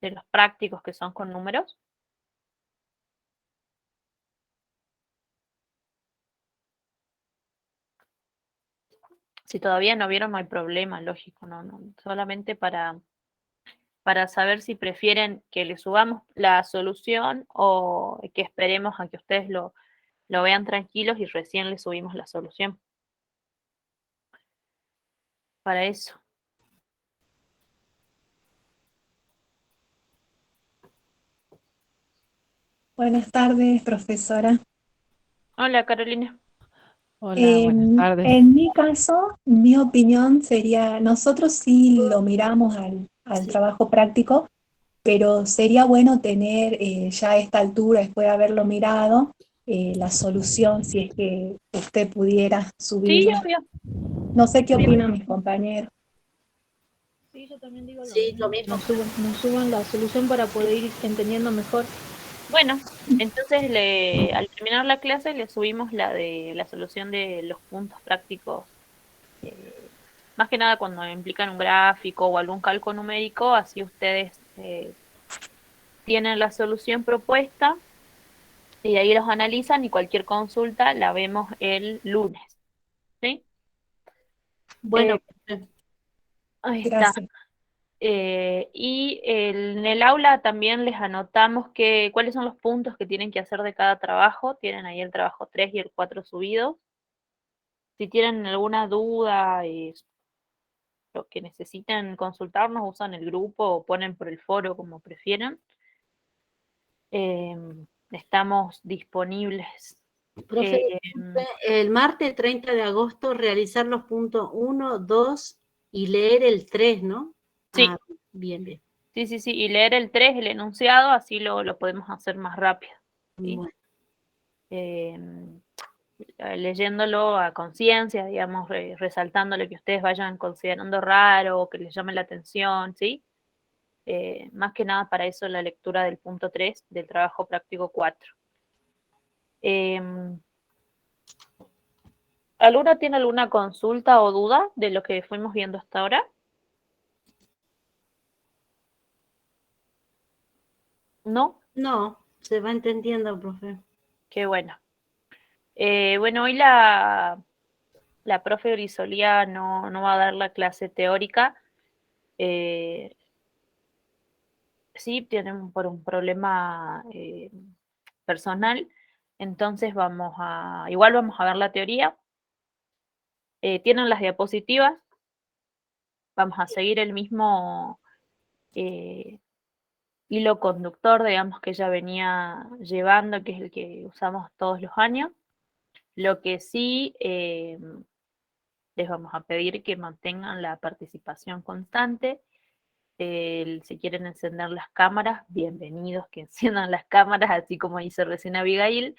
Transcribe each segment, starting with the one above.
de los prácticos que son con números. Si todavía no vieron, no hay problema, lógico, no, solamente para saber si prefieren que le subamos la solución o que esperemos a que ustedes lo vean tranquilos y recién le subimos la solución. Para eso. Buenas tardes, profesora. Hola, Carolina. Hola, buenas tardes. En mi caso, mi opinión sería, nosotros sí lo miramos al trabajo práctico, pero sería bueno tener ya a esta altura, después de haberlo mirado, la solución, si es que usted pudiera Sí, subirla. obvio. No sé qué Obvio. opinan mis compañeros. Sí, yo también digo lo Sí, lo mismo, que mismo. nos suban la solución para poder ir entendiendo mejor. Bueno, entonces al terminar la clase le subimos la de la solución de los puntos prácticos, más que nada cuando implican un gráfico o algún cálculo numérico, así ustedes tienen la solución propuesta y ahí los analizan y cualquier consulta la vemos el lunes, ¿sí? Bueno, Eh, ahí está. Gracias. Y en el aula también les anotamos cuáles son los puntos que tienen que hacer de cada trabajo. Tienen ahí el trabajo 3 y el 4 subidos. Si tienen alguna duda, lo que necesiten consultarnos, usan el grupo o ponen por el foro como prefieran. Estamos disponibles. profe, disculpe, el martes 30 de agosto realizar los puntos 1, 2 y leer el 3, ¿no? Sí, Ah, bien, bien. sí. Y leer el 3 el enunciado, así lo podemos hacer más rápido. ¿Sí? Bueno, Em, leyéndolo a conciencia, digamos, resaltándole que ustedes vayan considerando raro o que les llame la atención, ¿sí? Más que nada para eso la lectura del punto 3 del trabajo práctico 4. ¿Alguna tiene alguna consulta o duda de lo que fuimos viendo hasta ahora? ¿No? no, se va entendiendo, profe. Qué bueno. Bueno, hoy la profe Grisolía no va a dar la clase teórica. Eh, sí, tienen por un problema personal, entonces igual vamos a ver la teoría. Tienen las diapositivas, vamos a seguir el mismo eh, hilo conductor, digamos, que ella venía llevando, que es el que usamos todos los años. Lo que sí les vamos a pedir que mantengan la participación constante. Si quieren encender las cámaras, bienvenidos que enciendan las cámaras, así como hizo recién Abigail,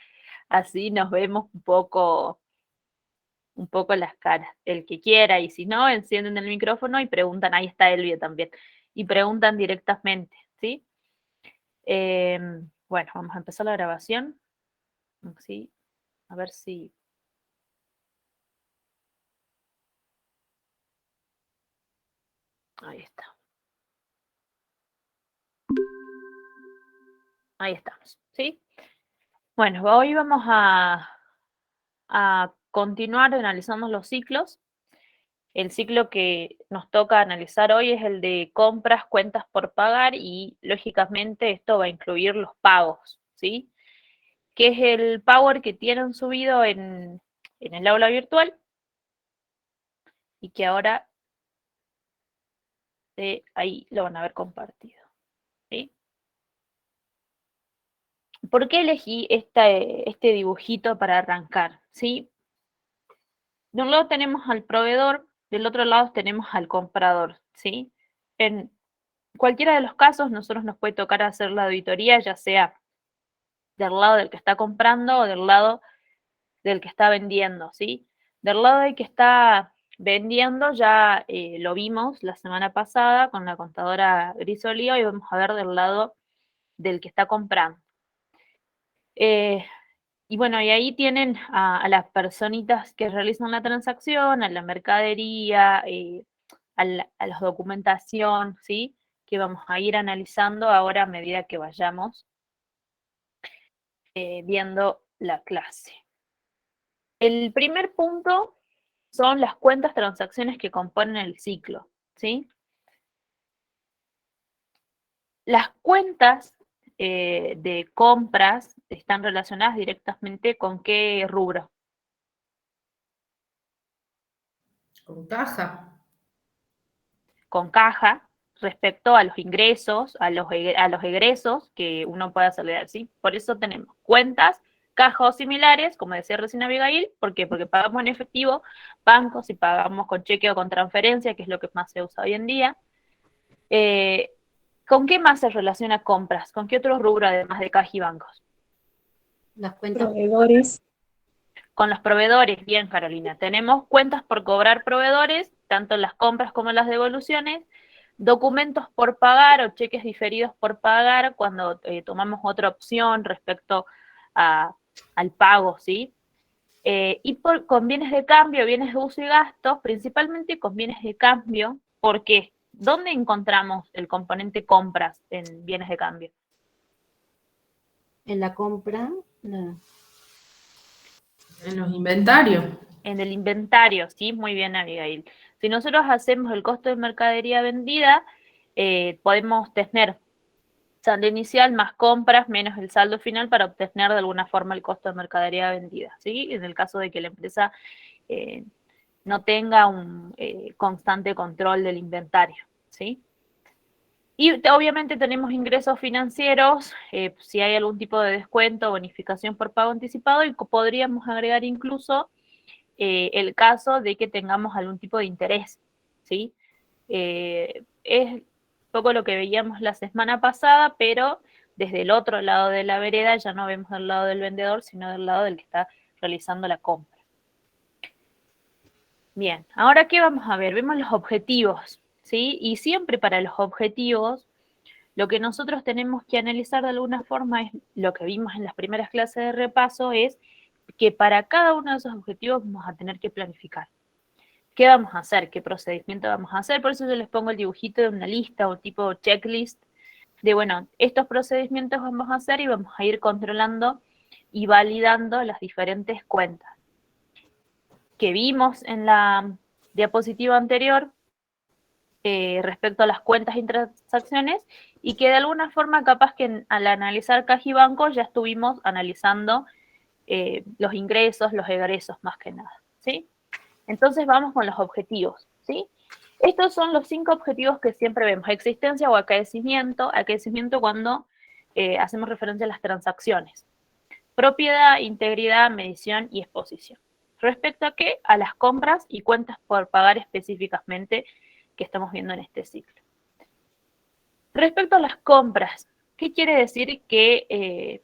así nos vemos un poco las caras, el que quiera, y si no, encienden el micrófono y preguntan, ahí está Elvia también, y preguntan directamente, ¿sí? Bueno, vamos a empezar la grabación, ¿sí? A ver si... Ahí está. Ahí estamos, ¿sí? Bueno, hoy vamos a continuar analizando los ciclos. El ciclo que nos toca analizar hoy es el de compras, cuentas por pagar y lógicamente esto va a incluir los pagos, ¿sí? Que es el Power que tienen subido en el aula virtual y que ahora ahí lo van a ver compartido, ¿sí? ¿Por qué elegí este dibujito para arrancar? ¿Sí? De un lado tenemos al proveedor, del otro lado tenemos al comprador, ¿sí? En cualquiera de los casos, nosotros nos puede tocar hacer la auditoría, ya sea del lado del que está comprando o del lado del que está vendiendo, ¿sí? Del lado del que está vendiendo ya lo vimos la semana pasada con la contadora Grisolía y vamos a ver del lado del que está comprando. Y bueno, y ahí tienen a las personitas que realizan la transacción, a la mercadería, a la documentación, ¿sí? que vamos a ir analizando ahora a medida que vayamos viendo la clase. El primer punto son las cuentas transacciones que componen el ciclo, ¿sí? Las cuentas de compras están relacionadas directamente con qué rubro. Con caja. Con caja, respecto a los ingresos, a los egresos que uno puede acelerar, ¿sí? Por eso tenemos cuentas, caja o similares, como decía recién Abigail, ¿por qué? Porque pagamos en efectivo, bancos, y pagamos con cheque o con transferencia, que es lo que más se usa hoy en día. ¿Con qué más se relaciona compras? ¿Con qué otro rubro además de caja y bancos? Las cuentas. Proveedores. Con los proveedores, bien, Carolina. Tenemos cuentas por cobrar proveedores, tanto en las compras como en las devoluciones, documentos por pagar o cheques diferidos por pagar cuando tomamos otra opción respecto al pago, ¿sí? Y con bienes de cambio, bienes de uso y gastos, principalmente con bienes de cambio. ¿Por qué? ¿Dónde encontramos el componente compras en bienes de cambio? En la compra. No. En los inventarios. En el inventario, ¿sí? Muy bien, Abigail. Si nosotros hacemos el costo de mercadería vendida, podemos tener saldo inicial más compras menos el saldo final para obtener de alguna forma el costo de mercadería vendida, ¿sí? En el caso de que la empresa no tenga un constante control del inventario, ¿sí? Y obviamente tenemos ingresos financieros, si hay algún tipo de descuento o bonificación por pago anticipado, y podríamos agregar incluso el caso de que tengamos algún tipo de interés, ¿sí? Es un poco lo que veíamos la semana pasada, pero desde el otro lado de la vereda ya no vemos del lado del vendedor, sino del lado del que está realizando la compra. Bien, ahora ¿qué vamos a ver? Vemos los objetivos, ¿sí? Y siempre para los objetivos, lo que nosotros tenemos que analizar de alguna forma es lo que vimos en las primeras clases de repaso, es que para cada uno de esos objetivos vamos a tener que planificar. ¿Qué vamos a hacer? ¿Qué procedimiento vamos a hacer? Por eso yo les pongo el dibujito de una lista o tipo checklist de, bueno, estos procedimientos vamos a hacer y vamos a ir controlando y validando las diferentes cuentas que vimos en la diapositiva anterior respecto a las cuentas y transacciones, y que de alguna forma capaz que al analizar caja y banco ya estuvimos analizando los ingresos, los egresos más que nada, ¿sí? Entonces vamos con los objetivos, ¿sí? Estos son los 5 objetivos que siempre vemos: existencia o acaecimiento cuando hacemos referencia a las transacciones, propiedad, integridad, medición y exposición. ¿Respecto a qué? A las compras y cuentas por pagar específicamente que estamos viendo en este ciclo. Respecto a las compras, ¿qué quiere decir que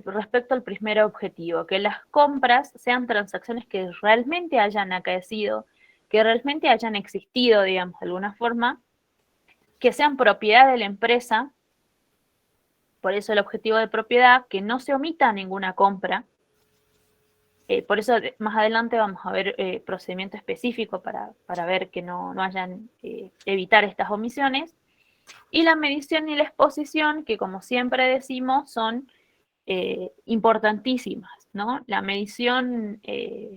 respecto al primer objetivo? Que las compras sean transacciones que realmente hayan acaecido, que realmente hayan existido, digamos, de alguna forma, que sean propiedad de la empresa, por eso el objetivo de propiedad, que no se omita ninguna compra. Por eso más adelante vamos a ver procedimiento específico para ver que no hayan, evitar estas omisiones. Y la medición y la exposición, que como siempre decimos, son importantísimas, ¿no? La medición, en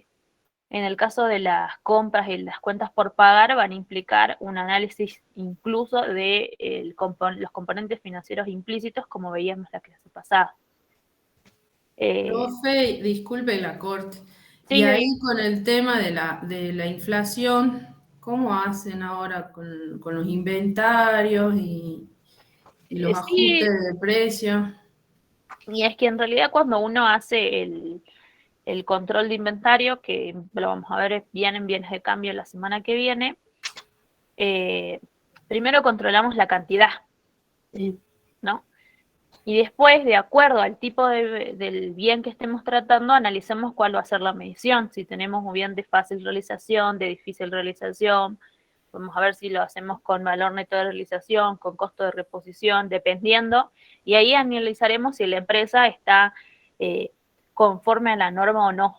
el caso de las compras y las cuentas por pagar, van a implicar un análisis incluso de los componentes financieros implícitos, como veíamos la clase pasada. Profe, disculpe la corte. Sí, Y ahí con el tema de la inflación, ¿cómo hacen ahora con los inventarios y los sí, ajustes de precio? y es que en realidad cuando uno hace el control de inventario, que lo vamos a ver bien en bienes de cambio la semana que viene, primero controlamos la cantidad, ¿no? Y después, de acuerdo al tipo del bien que estemos tratando, analizamos cuál va a ser la medición. Si tenemos un bien de fácil realización, de difícil realización, vamos a ver si lo hacemos con valor neto de realización, con costo de reposición, dependiendo. Y ahí analizaremos si la empresa está conforme a la norma o no,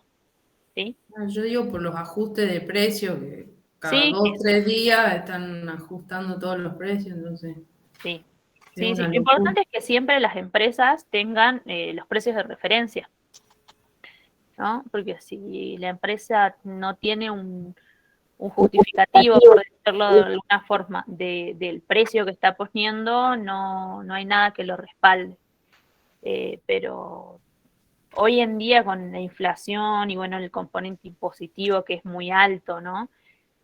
¿sí? Yo digo por los ajustes de precio, que cada Sí, 2 o 3 días están ajustando todos los precios, entonces. Sí. Es Sí, una lo locura. importante es que siempre las empresas tengan los precios de referencia, ¿no? Porque si la empresa no tiene un justificativo, por decirlo de alguna forma, del precio que está poniendo, no hay nada que lo respalde. Pero hoy en día con la inflación y bueno, el componente impositivo que es muy alto, ¿no?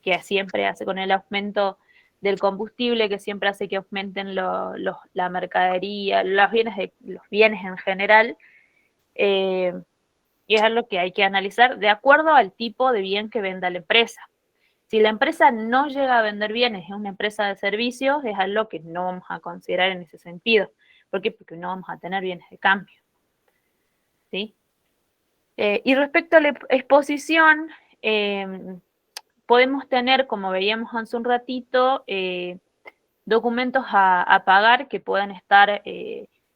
Que siempre hace con el aumento del combustible, que siempre hace que aumenten la mercadería, los bienes en general, y es algo que hay que analizar de acuerdo al tipo de bien que venda la empresa. Si la empresa no llega a vender bienes, es una empresa de servicios, es algo que no vamos a considerar en ese sentido. ¿Por qué? Porque no vamos a tener bienes de cambio. ¿Sí? Y respecto a la exposición, podemos tener, como veíamos hace un ratito, documentos a pagar que pueden estar,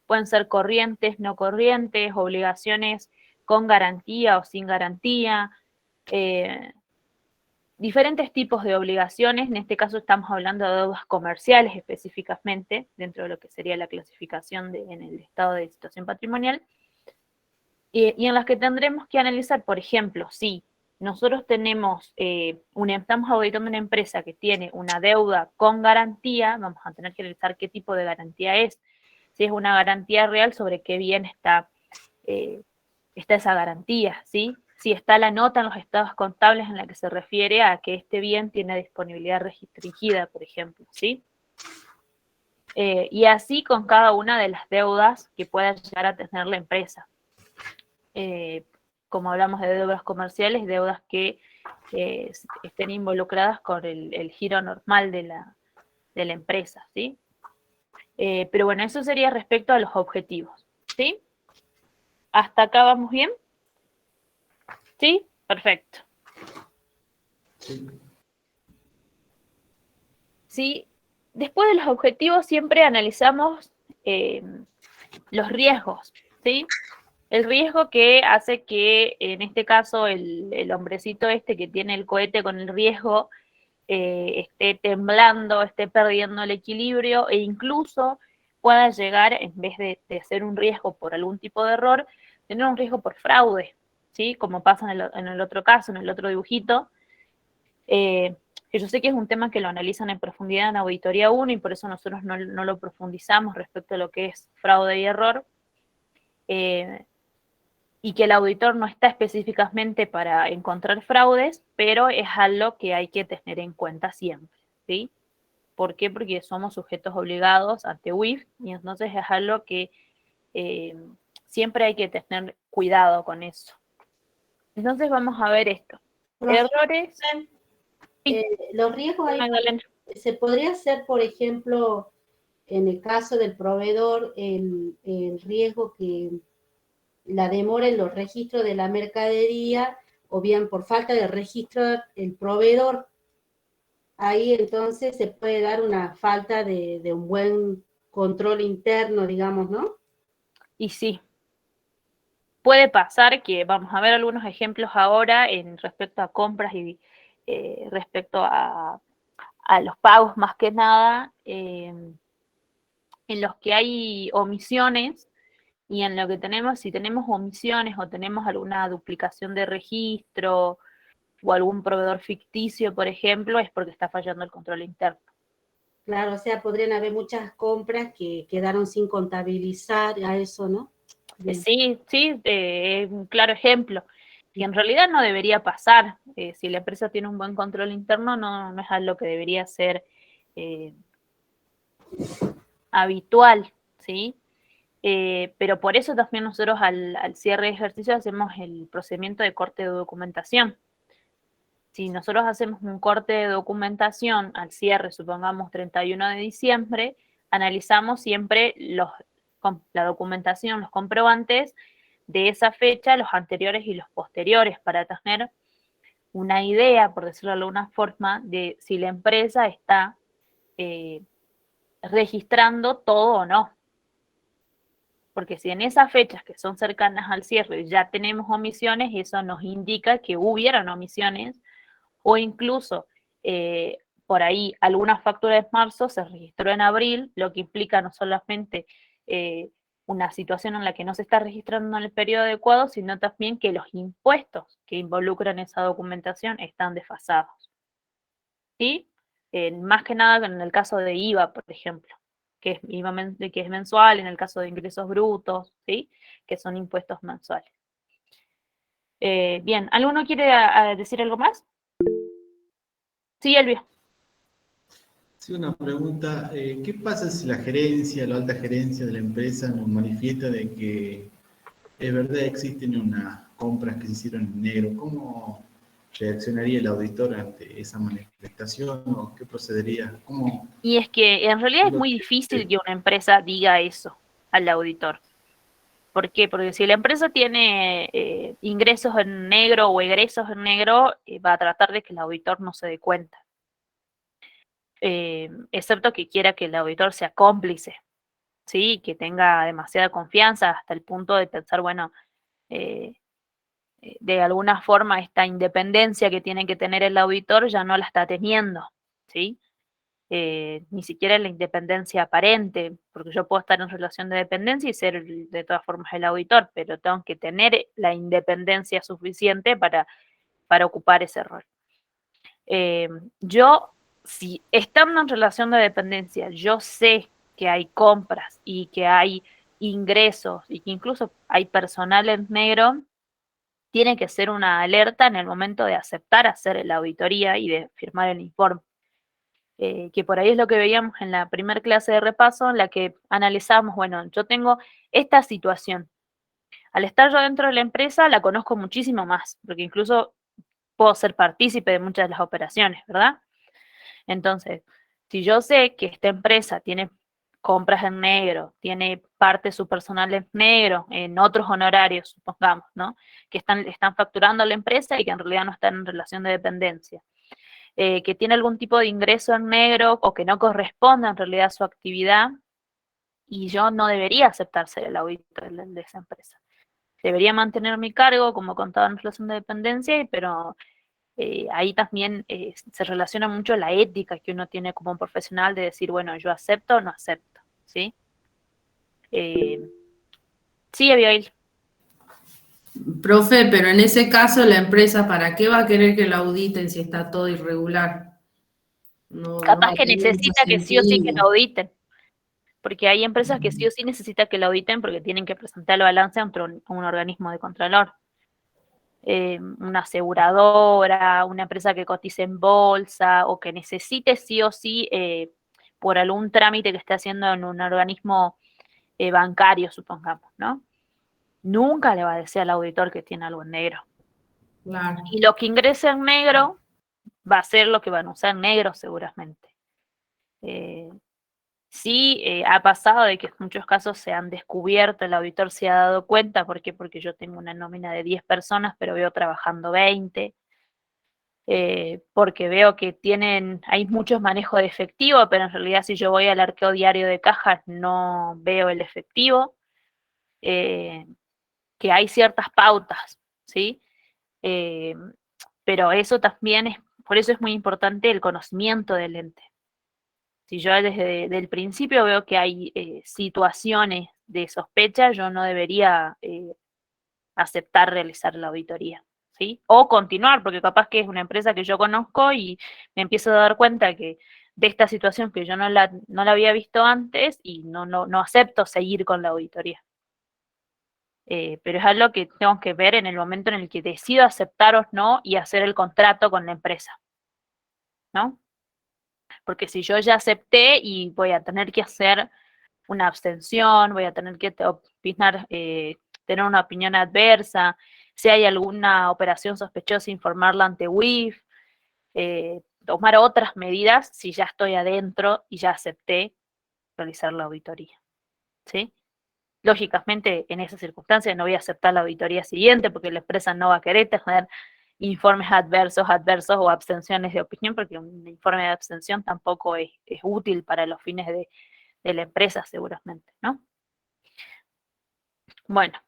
pueden ser corrientes, no corrientes, obligaciones con garantía o sin garantía, diferentes tipos de obligaciones. En este caso estamos hablando de deudas comerciales específicamente, dentro de lo que sería la clasificación en el estado de situación patrimonial, y en las que tendremos que analizar, por ejemplo, si nosotros tenemos, estamos auditando una empresa que tiene una deuda con garantía, vamos a tener que analizar qué tipo de garantía es, si es una garantía real, sobre qué bien está esa garantía, ¿sí? Si está la nota en los estados contables en la que se refiere a que este bien tiene disponibilidad restringida, por ejemplo, ¿sí? Y así con cada una de las deudas que pueda llegar a tener la empresa. Como hablamos de deudas comerciales, deudas que estén involucradas con el giro normal de la empresa, ¿sí? Pero bueno, eso sería respecto a los objetivos, ¿sí? ¿Hasta acá vamos bien? ¿Sí? Perfecto. ¿Sí? Después de los objetivos siempre analizamos los riesgos, ¿sí? El riesgo que hace que, en este caso, el hombrecito este que tiene el cohete con el riesgo esté temblando, esté perdiendo el equilibrio e incluso pueda llegar, en vez de ser un riesgo por algún tipo de error, tener un riesgo por fraude, ¿sí? Como pasa en el otro caso, en el otro dibujito. Que yo sé que es un tema que lo analizan en profundidad en Auditoría 1 y por eso nosotros no lo profundizamos respecto a lo que es fraude y error. Y que el auditor no está específicamente para encontrar fraudes, pero es algo que hay que tener en cuenta siempre, ¿sí? ¿Por qué? Porque somos sujetos obligados ante UIF y entonces es algo que siempre hay que tener cuidado con eso. Entonces vamos a ver esto. Errores. Los riesgos ahí, se podría hacer, por ejemplo, en el caso del proveedor, el riesgo que la demora en los registros de la mercadería, o bien por falta de registro el proveedor. Ahí entonces se puede dar una falta de un buen control interno, digamos, ¿no? Y sí. Puede pasar que, vamos a ver algunos ejemplos ahora en respecto a compras y respecto a los pagos más que nada, en los que hay omisiones y en lo que tenemos, si tenemos omisiones o tenemos alguna duplicación de registro o algún proveedor ficticio, por ejemplo, es porque está fallando el control interno. Claro, o sea, podrían haber muchas compras que quedaron sin contabilizar a eso, ¿no? Bien. Sí, un claro ejemplo. Y en realidad no debería pasar. Si la empresa tiene un buen control interno, no es algo que debería ser habitual, ¿sí? Pero por eso también nosotros al cierre de ejercicio hacemos el procedimiento de corte de documentación. Si nosotros hacemos un corte de documentación al cierre, supongamos 31 de diciembre, analizamos siempre la documentación, los comprobantes de esa fecha, los anteriores y los posteriores, para tener una idea, por decirlo de alguna forma, de si la empresa está registrando todo o no. Porque si en esas fechas que son cercanas al cierre ya tenemos omisiones, eso nos indica que hubieron omisiones o incluso por ahí alguna factura de marzo se registró en abril, lo que implica no solamente una situación en la que no se está registrando en el periodo adecuado, sino también que los impuestos que involucran esa documentación están desfasados. ¿Sí? Más que nada en el caso de IVA, por ejemplo, que es IVA que es mensual, en el caso de ingresos brutos, ¿sí? Que son impuestos mensuales. Bien, ¿alguno quiere decir algo más? Sí, Elvia. Sí, una pregunta. ¿Qué pasa si la gerencia, la alta gerencia de la empresa nos manifiesta de que es verdad existen unas compras que se hicieron en negro? ¿Cómo reaccionaría el auditor ante esa manifestación o qué procedería? ¿Cómo? Y es que en realidad es muy difícil que una empresa diga eso al auditor. ¿Por qué? Porque si la empresa tiene ingresos en negro o egresos en negro, va a tratar de que el auditor no se dé cuenta. Excepto que quiera que el auditor sea cómplice, ¿sí? Que tenga demasiada confianza hasta el punto de pensar, bueno, de alguna forma esta independencia que tiene que tener el auditor ya no la está teniendo, ¿sí? Ni siquiera la independencia aparente, porque yo puedo estar en relación de dependencia y ser de todas formas el auditor, pero tengo que tener la independencia suficiente para ocupar ese rol. Yo, si estando en relación de dependencia, yo sé que hay compras y que hay ingresos y que incluso hay personal en negro, tiene que ser una alerta en el momento de aceptar hacer la auditoría y de firmar el informe. Que por ahí es lo que veíamos en la primera clase de repaso, en la que analizamos, bueno, yo tengo esta situación. Al estar yo dentro de la empresa, la conozco muchísimo más, porque incluso puedo ser partícipe de muchas de las operaciones, ¿verdad? Entonces, si yo sé que esta empresa tiene compras en negro, tiene parte de su personal en negro, en otros honorarios, supongamos, ¿no? Que están facturando a la empresa y que en realidad no están en relación de dependencia. Que tiene algún tipo de ingreso en negro o que no corresponde en realidad a su actividad, y yo no debería aceptar ser el auditor de esa empresa. Debería mantener mi cargo como contador en relación de dependencia, pero ahí también se relaciona mucho la ética que uno tiene como profesional de decir, bueno, yo acepto o no acepto, ¿sí? Sí, Abigail. Profe, pero en ese caso la empresa, ¿para qué va a querer que la auditen si está todo irregular? No, Capaz no que necesita que sí o sí que lo auditen, porque hay empresas que sí o sí necesitan que lo auditen porque tienen que presentar el balance a un organismo de contralor. Una aseguradora, una empresa que cotice en bolsa o que necesite sí o sí por algún trámite que esté haciendo en un organismo bancario, supongamos, ¿no? Nunca le va a decir al auditor que tiene algo en negro. Claro. Y lo que ingrese en negro va a ser lo que van a usar en negro seguramente. Sí, ha pasado de que en muchos casos se han descubierto, el auditor se ha dado cuenta, ¿por qué? Porque yo tengo una nómina de 10 personas, pero veo trabajando 20, porque veo que hay muchos manejos de efectivo, pero en realidad si yo voy al arqueo diario de cajas no veo el efectivo, que hay ciertas pautas, ¿sí? Pero eso también por eso es muy importante el conocimiento del ente. Si yo desde el principio veo que hay situaciones de sospecha, yo no debería aceptar realizar la auditoría, ¿sí? O continuar, porque capaz que es una empresa que yo conozco y me empiezo a dar cuenta que de esta situación que yo no la había visto antes y no acepto seguir con la auditoría. Pero es algo que tengo que ver en el momento en el que decido aceptar o no y hacer el contrato con la empresa, ¿no? Porque si yo ya acepté y voy a tener que hacer una abstención, voy a tener que opinar, tener una opinión adversa, si hay alguna operación sospechosa, informarla ante WIF, tomar otras medidas si ya estoy adentro y ya acepté realizar la auditoría, ¿sí? Lógicamente, en esas circunstancias no voy a aceptar la auditoría siguiente porque la empresa no va a querer tener informes adversos o abstenciones de opinión, porque un informe de abstención tampoco es útil para los fines de la empresa, seguramente, ¿no? Bueno,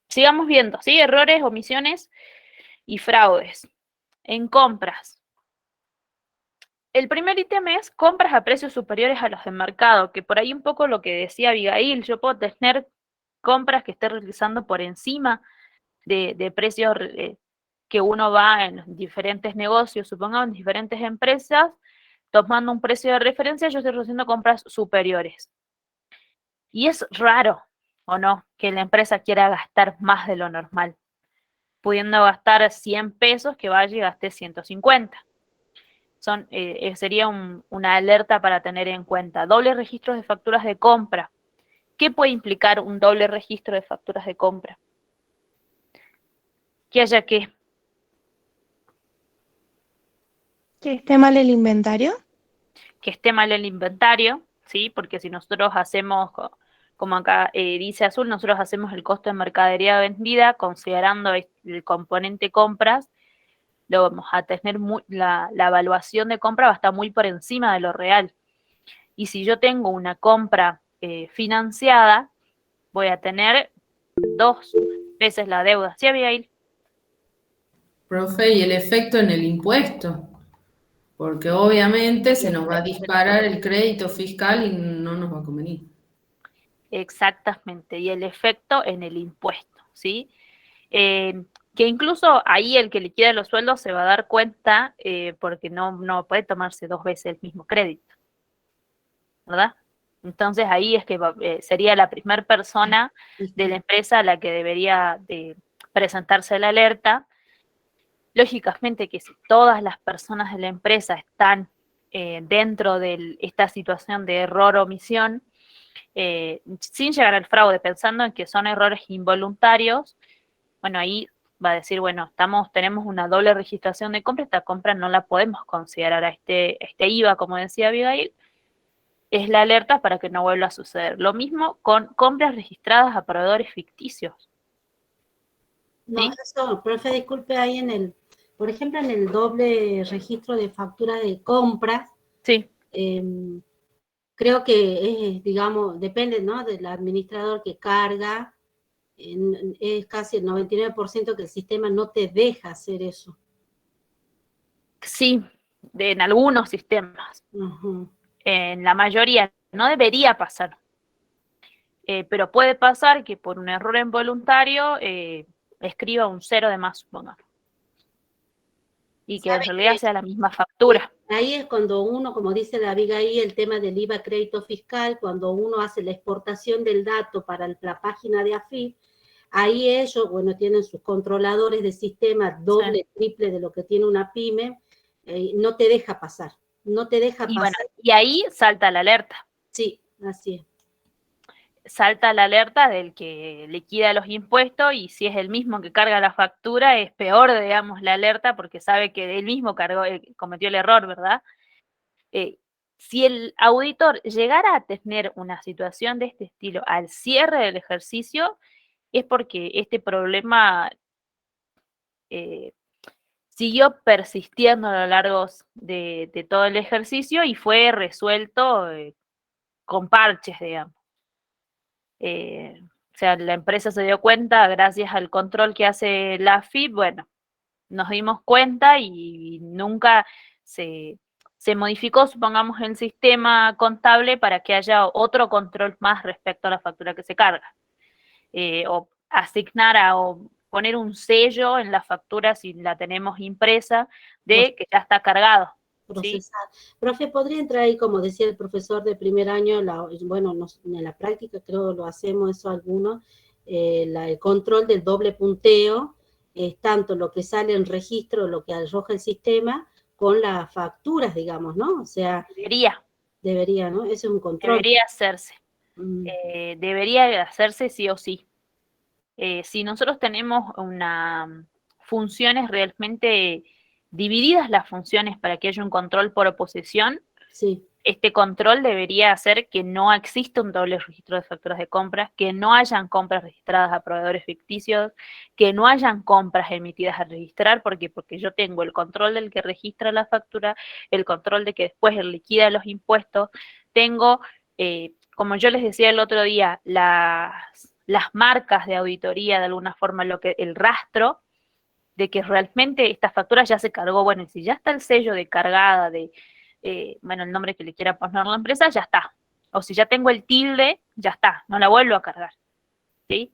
sigamos viendo, ¿sí? Errores, omisiones y fraudes. En compras, El primer ítem es compras a precios superiores a los de mercado, que por ahí un poco lo que decía Abigail, yo puedo tener compras que esté realizando por encima de precios que uno va en diferentes negocios, supongamos en diferentes empresas, tomando un precio de referencia, yo estoy haciendo compras superiores. Y es raro, ¿o no?, que la empresa quiera gastar más de lo normal, pudiendo gastar 100 pesos, que vaya y gaste 150. Sería una alerta para tener en cuenta. Doble registro de facturas de compra. ¿Qué puede implicar un doble registro de facturas de compra? Que haya que esté mal el inventario. Que esté mal el inventario, ¿sí? Porque si nosotros hacemos, como acá dice Azul, nosotros hacemos el costo de mercadería vendida considerando el componente compras, lo vamos a tener la evaluación de compra va a estar muy por encima de lo real. Y si yo tengo una compra financiada, voy a tener 2 veces la deuda. ¿Sí, Abigail? Profe, y el efecto en el impuesto, porque obviamente se nos va a disparar el crédito fiscal y no nos va a convenir. Exactamente, y el efecto en el impuesto, ¿sí? Que incluso ahí el que liquida los sueldos se va a dar cuenta porque no puede tomarse 2 veces el mismo crédito, ¿verdad? Entonces ahí es que sería la primera persona de la empresa a la que debería de presentarse la alerta. Lógicamente que si todas las personas de la empresa están dentro de esta situación de error o omisión, sin llegar al fraude, pensando en que son errores involuntarios, bueno, ahí va a decir, bueno, tenemos una doble registración de compra, esta compra no la podemos considerar a este IVA, como decía Abigail, es la alerta para que no vuelva a suceder. Lo mismo con compras registradas a proveedores ficticios. No, ¿sí? Eso, profe, disculpe, ahí por ejemplo, en el doble registro de factura de compras, sí. Creo que es, digamos, depende, ¿no?, del administrador que carga, es casi el 99% que el sistema no te deja hacer eso. Sí, en algunos sistemas. En la mayoría no debería pasar. Pero puede pasar que por un error involuntario escriba un 0 de más, supongamos. Y que en realidad sea la misma factura. Ahí es cuando uno, como dice la Abigail, el tema del IVA crédito fiscal, cuando uno hace la exportación del dato para la página de AFIP, ahí ellos, bueno, tienen sus controladores de sistema doble, triple de lo que tiene una pyme, no te deja pasar, no te deja pasar. Bueno, y ahí salta la alerta. Sí, así es. Salta la alerta del que liquida los impuestos, y si es el mismo que carga la factura, es peor, digamos, la alerta, porque sabe que él mismo cometió el error, ¿verdad? Si el auditor llegara a tener una situación de este estilo al cierre del ejercicio, es porque este problema siguió persistiendo a lo largo de todo el ejercicio y fue resuelto con parches, digamos. O sea, la empresa se dio cuenta, gracias al control que hace la AFIP, bueno, nos dimos cuenta y nunca se modificó, supongamos, el sistema contable para que haya otro control más respecto a la factura que se carga. O asignar o poner un sello en la factura, si la tenemos impresa, de que ya está cargado. Procesar. ¿Sí? Profe, ¿podría entrar ahí, como decía el profesor de primer año, bueno, en la práctica creo lo hacemos eso algunos, el control del doble punteo, tanto lo que sale en registro, lo que arroja el sistema, con las facturas, digamos, ¿no? O sea... Debería, ¿no? Ese es un control. Debería hacerse. Debería hacerse sí o sí. Si nosotros tenemos funciones realmente divididas, las funciones para que haya un control por oposición, sí. Este control debería hacer que no exista un doble registro de facturas de compras, que no hayan compras registradas a proveedores ficticios, que no hayan compras emitidas a registrar, porque yo tengo el control del que registra la factura, el control de que después él liquida los impuestos, tengo, como yo les decía el otro día, las marcas de auditoría, de alguna forma, el rastro de que realmente esta factura ya se cargó. Bueno, y si ya está el sello de cargada, de bueno, el nombre que le quiera poner la empresa, ya está. O si ya tengo el tilde, ya está, no la vuelvo a cargar. ¿Sí?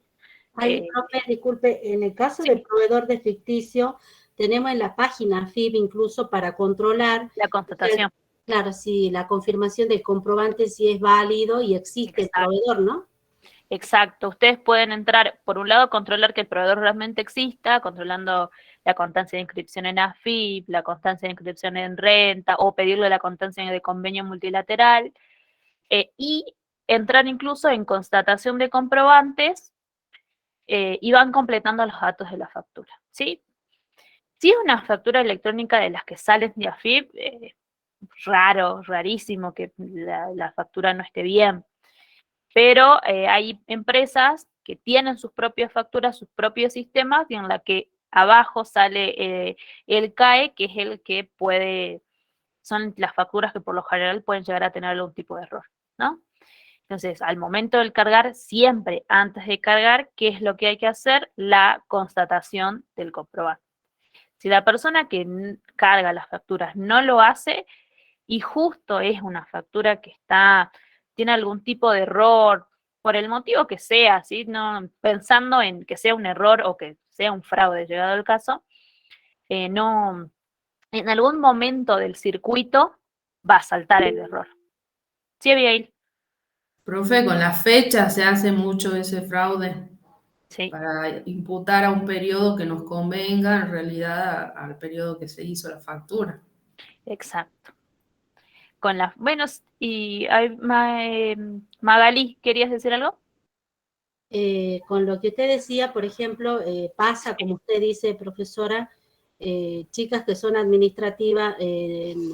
Ay, profe, disculpe, en el caso del proveedor de ficticio, tenemos en la página FIB incluso para controlar la constatación. Claro, sí, la confirmación del comprobante si es válido y existe el proveedor, ¿no? Exacto, ustedes pueden entrar, por un lado, controlar que el proveedor realmente exista, controlando la constancia de inscripción en AFIP, la constancia de inscripción en renta, o pedirle la constancia de convenio multilateral, y entrar incluso en constatación de comprobantes, y van completando los datos de la factura, ¿sí? Si es una factura electrónica de las que salen de AFIP, rarísimo que la factura no esté bien. Pero hay empresas que tienen sus propias facturas, sus propios sistemas, y en la que abajo sale el CAE, que es el que son las facturas que por lo general pueden llegar a tener algún tipo de error, ¿no? Entonces, al momento del cargar, siempre antes de cargar, ¿qué es lo que hay que hacer? La constatación del comprobante. Si la persona que carga las facturas no lo hace, y justo es una factura que tiene algún tipo de error, por el motivo que sea, ¿sí? No, pensando en que sea un error o que sea un fraude, llegado el caso, no, en algún momento del circuito va a saltar el error. ¿Sí, Abigail? Profe, con la fecha se hace mucho ese fraude. Sí. Para imputar a un periodo que nos convenga, en realidad, al periodo que se hizo la factura. Exacto. Bueno, y Magali, ¿querías decir algo? Con lo que usted decía, por ejemplo, pasa, como usted dice, profesora, chicas que son administrativas,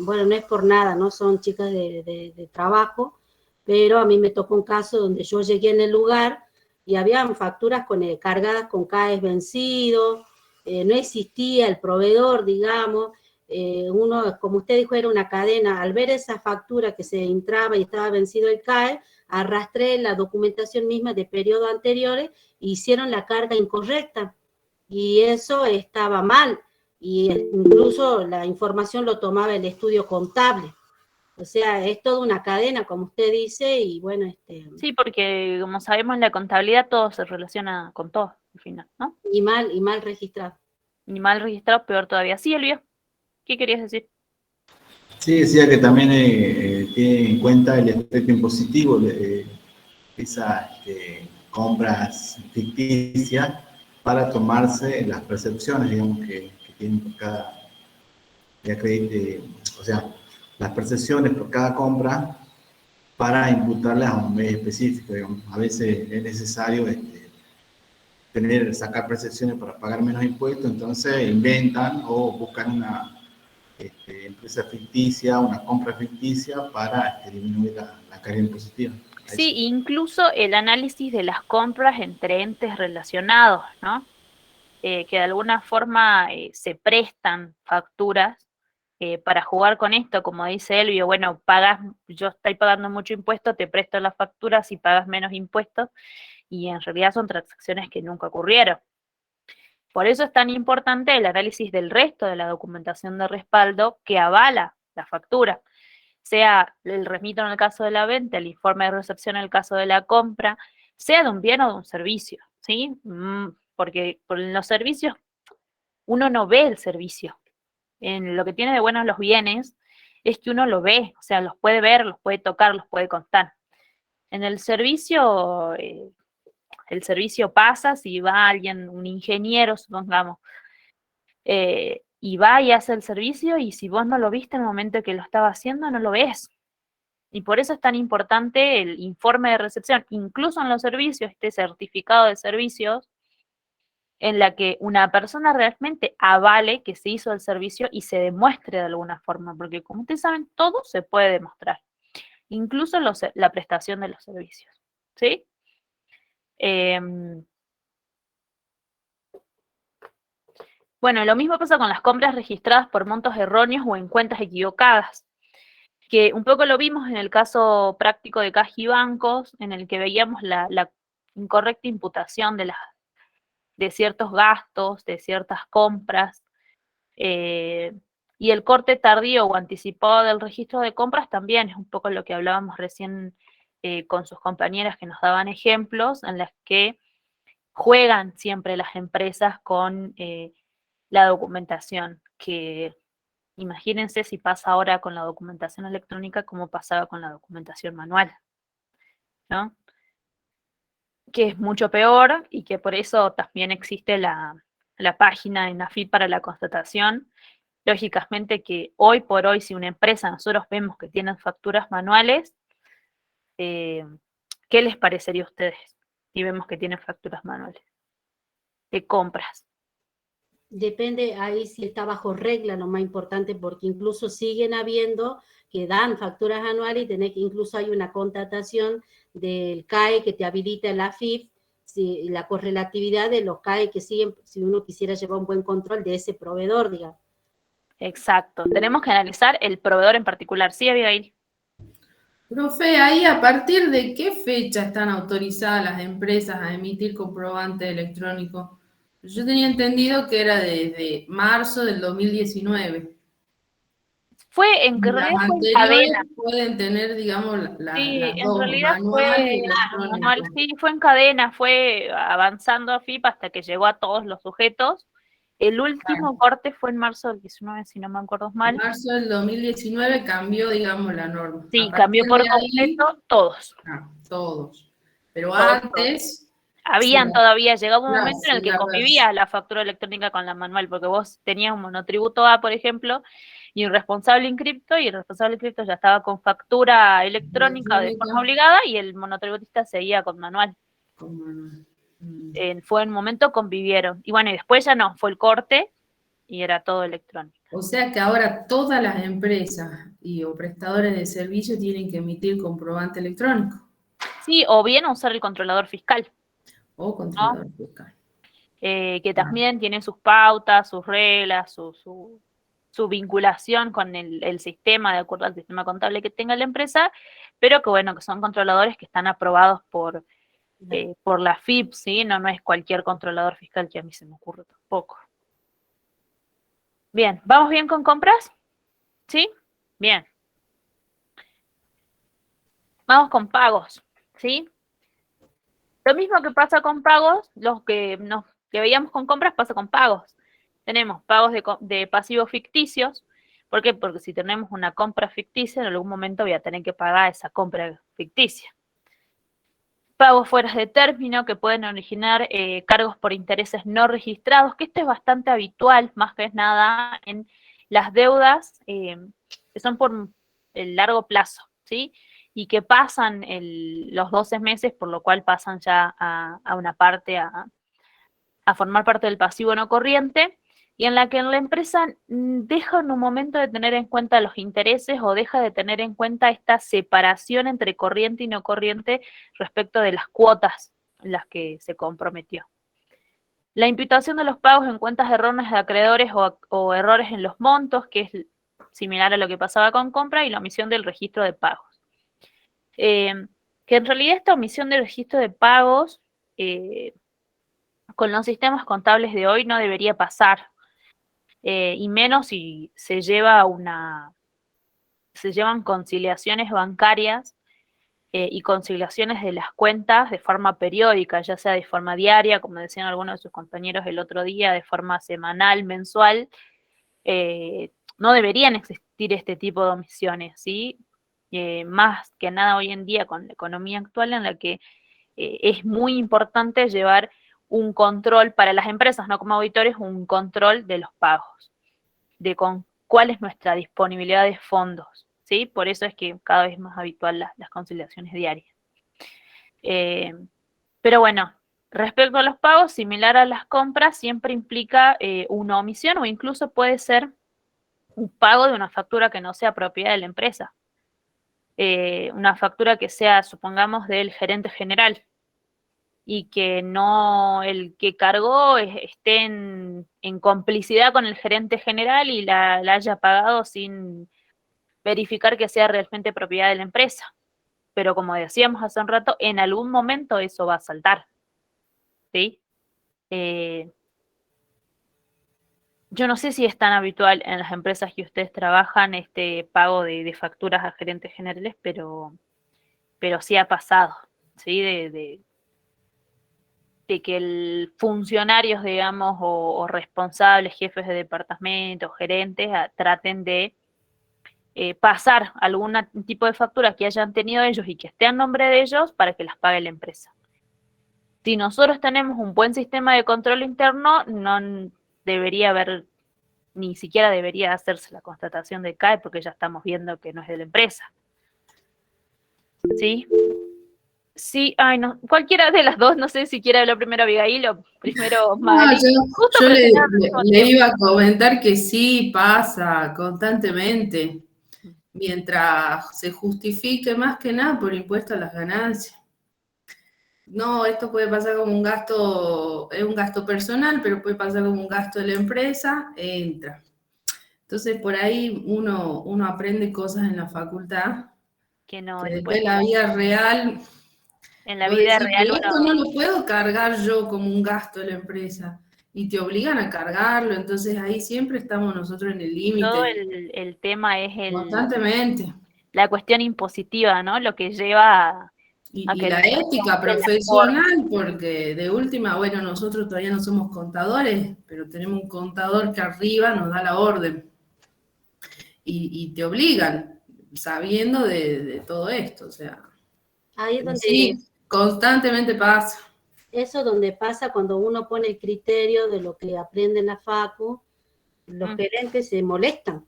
bueno, no es por nada, no son chicas de trabajo, pero a mí me tocó un caso donde yo llegué en el lugar y habían facturas cargadas con CAEs vencidos, no existía el proveedor, digamos, uno, como usted dijo, era una cadena. Al ver esa factura que se entraba y estaba vencido el CAE, arrastré la documentación misma de periodos anteriores e hicieron la carga incorrecta. Y eso estaba mal. Y incluso la información lo tomaba el estudio contable. O sea, es toda una cadena, como usted dice, y bueno, Sí, porque como sabemos en la contabilidad todo se relaciona con todo, al final, ¿no? Y mal registrado. Y mal registrado, peor todavía. Sí, Elvio, ¿qué querías decir? Sí, decía que también tiene en cuenta el efecto impositivo de esas compras ficticias para tomarse las percepciones, digamos, que tienen por cada o sea, las percepciones por cada compra para imputarlas a un mes específico, digamos. A veces es necesario sacar percepciones para pagar menos impuestos, entonces inventan o buscan una empresa ficticia, una compra ficticia para disminuir la carga impositiva. Sí, incluso el análisis de las compras entre entes relacionados, ¿no? Que de alguna forma se prestan facturas para jugar con esto, como dice Elvio, bueno, yo estoy pagando mucho impuesto, te presto las facturas y pagas menos impuestos, y en realidad son transacciones que nunca ocurrieron. Por eso es tan importante el análisis del resto de la documentación de respaldo que avala la factura, sea el remito en el caso de la venta, el informe de recepción en el caso de la compra, sea de un bien o de un servicio, ¿sí? Porque en los servicios uno no ve el servicio. En lo que tiene de bueno los bienes es que uno lo ve, o sea, los puede ver, los puede tocar, los puede contar. En el servicio pasa, si va alguien, un ingeniero, supongamos, y va y hace el servicio, y si vos no lo viste en el momento que lo estaba haciendo, no lo ves. Y por eso es tan importante el informe de recepción, incluso en los servicios, este certificado de servicios, en la que una persona realmente avale que se hizo el servicio y se demuestre de alguna forma, porque como ustedes saben, todo se puede demostrar, incluso la prestación de los servicios, ¿sí? Bueno, lo mismo pasa con las compras registradas por montos erróneos o en cuentas equivocadas, que un poco lo vimos en el caso práctico de Caja y Bancos, en el que veíamos la incorrecta imputación de ciertos gastos, de ciertas compras, Y el corte tardío o anticipado del registro de compras también es un poco lo que hablábamos recién con sus compañeras que nos daban ejemplos en las que juegan siempre las empresas con la documentación, que imagínense si pasa ahora con la documentación electrónica como pasaba con la documentación manual, ¿no? Que es mucho peor y que por eso también existe la página en AFIP para la constatación. Lógicamente que hoy por hoy, si una empresa nosotros vemos que tienen facturas manuales, ¿qué les parecería a ustedes si vemos que tienen facturas manuales de compras? Depende ahí si está bajo regla, lo más importante, porque incluso siguen habiendo que dan facturas anuales y tenés que incluso hay una contratación del CAE que te habilita la AFIP, si, la correlatividad de los CAE que siguen, si uno quisiera llevar un buen control de ese proveedor, digamos. Exacto, tenemos que analizar el proveedor en particular, ¿sí, Abigail? Profe, ahí a partir de qué fecha están autorizadas las empresas a emitir comprobante electrónico. Yo tenía entendido que era desde marzo del 2019. Fue en Las realidad fue en anteriores cadena. pueden tener, digamos, Sí, las en dos, realidad fue manual y electrónico. manual, sí, fue en cadena, fue avanzando AFIP hasta que llegó a todos los sujetos. El último corte fue en marzo del 19, si no me acuerdo mal. En marzo del 2019 cambió, digamos, la norma. Sí, A cambió partir por de ahí, completo todos. todos. Pero Todos. antes, Habían todavía llegado un momento en el que la convivía la factura electrónica con la manual, porque vos tenías un monotributo A, por ejemplo, y un responsable inscripto, y el responsable inscripto ya estaba con factura electrónica de forma obligada, y el monotributista seguía con manual. Fue en un momento convivieron. Y bueno, y después ya no, fue el corte, y era todo electrónico. O sea que ahora todas las empresas o prestadores de servicios tienen que emitir comprobante electrónico. Sí, o bien usar el controlador fiscal. O controlador fiscal. Que también tiene sus pautas, sus reglas, su vinculación con el sistema, de acuerdo al sistema contable que tenga la empresa, pero que bueno, que son controladores que están aprobados por la FIP, ¿sí? No es cualquier controlador fiscal que a mí se me ocurre tampoco. Bien, ¿vamos bien con compras? ¿Sí? Bien. Vamos con pagos, ¿sí? Lo mismo que pasa con pagos, los que veíamos con compras pasa con pagos. Tenemos pagos de pasivos ficticios. ¿Por qué? Porque si tenemos una compra ficticia, en algún momento voy a tener que pagar esa compra ficticia. Pagos fuera de término que pueden originar cargos por intereses no registrados, que esto es bastante habitual, más que nada en las deudas que son por el largo plazo, ¿sí? Y que pasan los 12 meses, por lo cual pasan ya a una parte, a formar parte del pasivo no corriente, y en la que la empresa deja en un momento de tener en cuenta los intereses o deja de tener en cuenta esta separación entre corriente y no corriente respecto de las cuotas en las que se comprometió. La imputación de los pagos en cuentas erróneas de acreedores o errores en los montos, que es similar a lo que pasaba con compra, y la omisión del registro de pagos. Que en realidad esta omisión del registro de pagos con los sistemas contables de hoy no debería pasar, y menos si se llevan conciliaciones bancarias y conciliaciones de las cuentas de forma periódica, ya sea de forma diaria, como decían algunos de sus compañeros el otro día, de forma semanal, mensual. No deberían existir este tipo de omisiones, ¿sí? Más que nada hoy en día con la economía actual en la que es muy importante llevar un control para las empresas, no como auditores, un control de los pagos, de cuál es nuestra disponibilidad de fondos, ¿sí? Por eso es que cada vez es más habitual las conciliaciones diarias. Pero bueno, respecto a los pagos, similar a las compras, siempre implica una omisión o incluso puede ser un pago de una factura que no sea propiedad de la empresa. Una factura que sea, supongamos, del gerente general, y que no el que cargó esté en complicidad con el gerente general y la haya pagado sin verificar que sea realmente propiedad de la empresa. Pero como decíamos hace un rato, en algún momento eso va a saltar, ¿sí? Yo no sé si es tan habitual en las empresas que ustedes trabajan este pago de facturas a gerentes generales, pero sí ha pasado, ¿sí? De que funcionarios, digamos, o responsables, jefes de departamento, gerentes, traten de pasar algún tipo de factura que hayan tenido ellos y que esté a nombre de ellos para que las pague la empresa. Si nosotros tenemos un buen sistema de control interno, no debería haber, ni siquiera debería hacerse la constatación de CAE porque ya estamos viendo que no es de la empresa. ¿Sí? Sí, ay, no, cualquiera de las dos, no sé si quiere hablar primero Abigail o primero Magali. Yo le iba a comentar que sí, pasa constantemente, mientras se justifique más que nada por impuesto a las ganancias. No, esto puede pasar como un gasto, es un gasto personal, pero puede pasar como un gasto de la empresa, entra. Entonces, por ahí uno aprende cosas en la facultad, que no, que después después la vida real, en la vida decís, real pero esto no lo puedo cargar yo como un gasto de la empresa, y te obligan a cargarlo, entonces ahí siempre estamos nosotros en el límite. Todo el tema es constantemente. La cuestión impositiva, ¿no? Lo que lleva a y la ética profesional, porque de última, bueno, nosotros todavía no somos contadores, pero tenemos un contador que arriba nos da la orden. Y te obligan, sabiendo de todo esto, o sea. Ahí es donde sí, constantemente pasa. Eso donde pasa cuando uno pone el criterio de lo que aprende en la facu, los gerentes se molestan,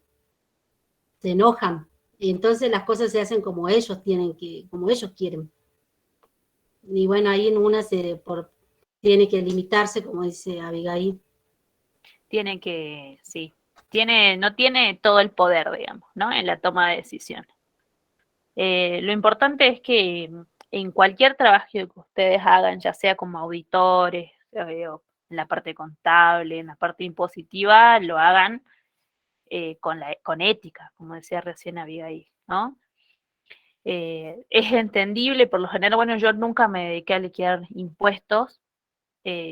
se enojan, y entonces las cosas se hacen como ellos quieren. Y bueno, ahí en una tiene que limitarse, como dice Abigail. Tiene que, sí, no tiene todo el poder, digamos, ¿no? En la toma de decisiones. Lo importante es que en cualquier trabajo que ustedes hagan, ya sea como auditores, o en la parte contable, en la parte impositiva, lo hagan con ética, como decía recién Abigail, ¿no? Es entendible, por lo general, bueno, yo nunca me dediqué a liquidar impuestos,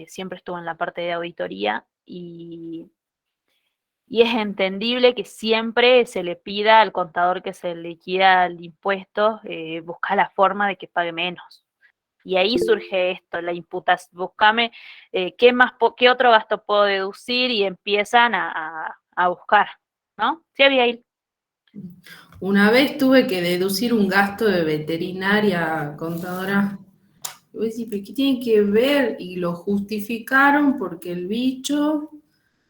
siempre estuve en la parte de auditoría y es entendible que siempre se le pida al contador que se liquida el impuesto, buscar la forma de que pague menos. Y ahí surge esto, la imputación, buscame qué otro gasto puedo deducir y empiezan a buscar, ¿no? Sí, Abigail. Una vez tuve que deducir un gasto de veterinaria, contadora. Y voy a decir, ¿pero qué tiene que ver? Y lo justificaron porque el bicho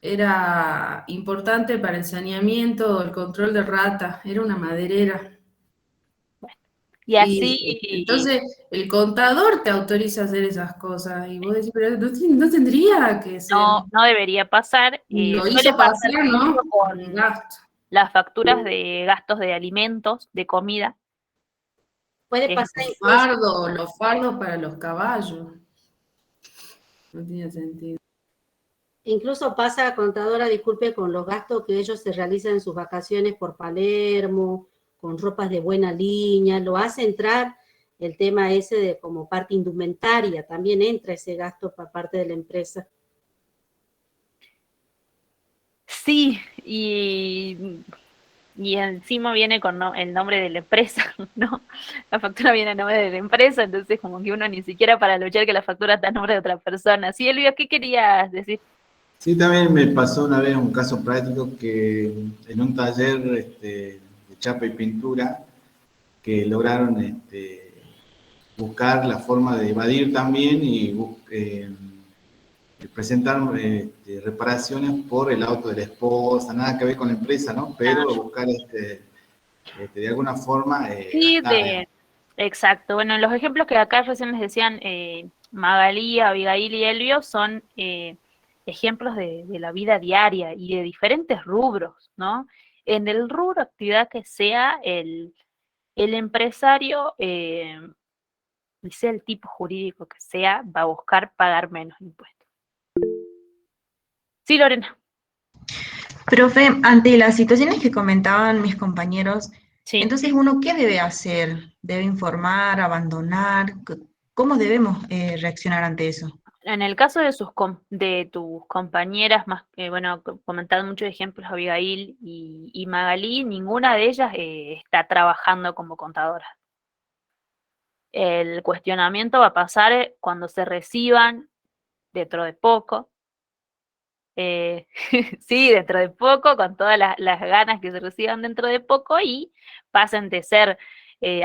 era importante para el saneamiento, el control de ratas, era una maderera. Bueno, y así... entonces, el contador te autoriza a hacer esas cosas, y vos decís, pero no tendría que ser. No debería pasar. Lo hizo pasar, ¿no? Con las facturas de gastos de alimentos, de comida. Puede pasar los fardos para los caballos. No tiene sentido. Incluso pasa, contadora, disculpe, con los gastos que ellos se realizan en sus vacaciones por Palermo, con ropas de buena línea, lo hace entrar el tema ese de como parte indumentaria, también entra ese gasto por parte de la empresa. Sí, y encima viene con el nombre de la empresa, ¿no? La factura viene a nombre de la empresa, entonces como que uno ni siquiera para luchar que la factura está a nombre de otra persona. Sí, Elvio, ¿qué querías decir? Sí, también me pasó una vez un caso práctico que en un taller de chapa y pintura que lograron buscar la forma de evadir también y presentar reparaciones por el auto de la esposa, nada que ver con la empresa, ¿no? Pero buscar de alguna forma... sí, exacto. Bueno, los ejemplos que acá recién les decían Magalí, Abigail y Elvio son ejemplos de la vida diaria y de diferentes rubros, ¿no? En el rubro actividad que sea el empresario, y sea el tipo jurídico que sea, va a buscar pagar menos impuestos. Sí, Lorena. Profe, ante las situaciones que comentaban mis compañeros, sí. Entonces, ¿uno qué debe hacer? ¿Debe informar, abandonar? ¿Cómo debemos reaccionar ante eso? En el caso de tus compañeras, más bueno, comentaron muchos ejemplos, Abigail y Magalí, ninguna de ellas está trabajando como contadora. El cuestionamiento va a pasar cuando se reciban dentro de poco. Sí, dentro de poco, con todas las ganas que se reciban dentro de poco y pasen de ser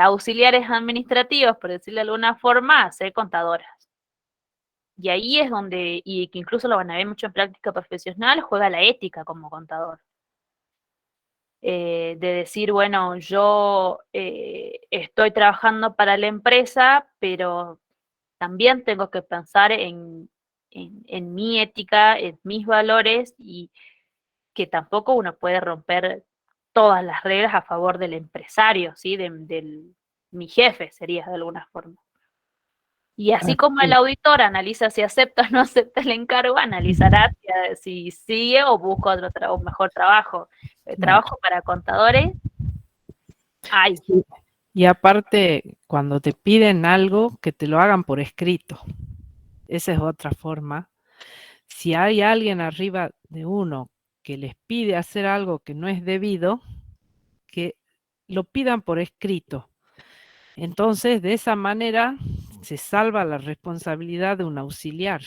auxiliares administrativos, por decirlo de alguna forma, a ser contadoras. Y ahí es donde, y que incluso lo van a ver mucho en práctica profesional, juega la ética como contador. De decir, bueno, yo estoy trabajando para la empresa, pero también tengo que pensar en mi ética, en mis valores, y que tampoco uno puede romper todas las reglas a favor del empresario, ¿sí? Mi jefe sería de alguna forma. Y así como el auditor analiza si acepta o no acepta el encargo, analizará si sigue o busca otro mejor trabajo. El trabajo para contadores hay. Y aparte, cuando te piden algo, que te lo hagan por escrito. Esa es otra forma. Si hay alguien arriba de uno que les pide hacer algo que no es debido, que lo pidan por escrito. Entonces, de esa manera se salva la responsabilidad de un auxiliar,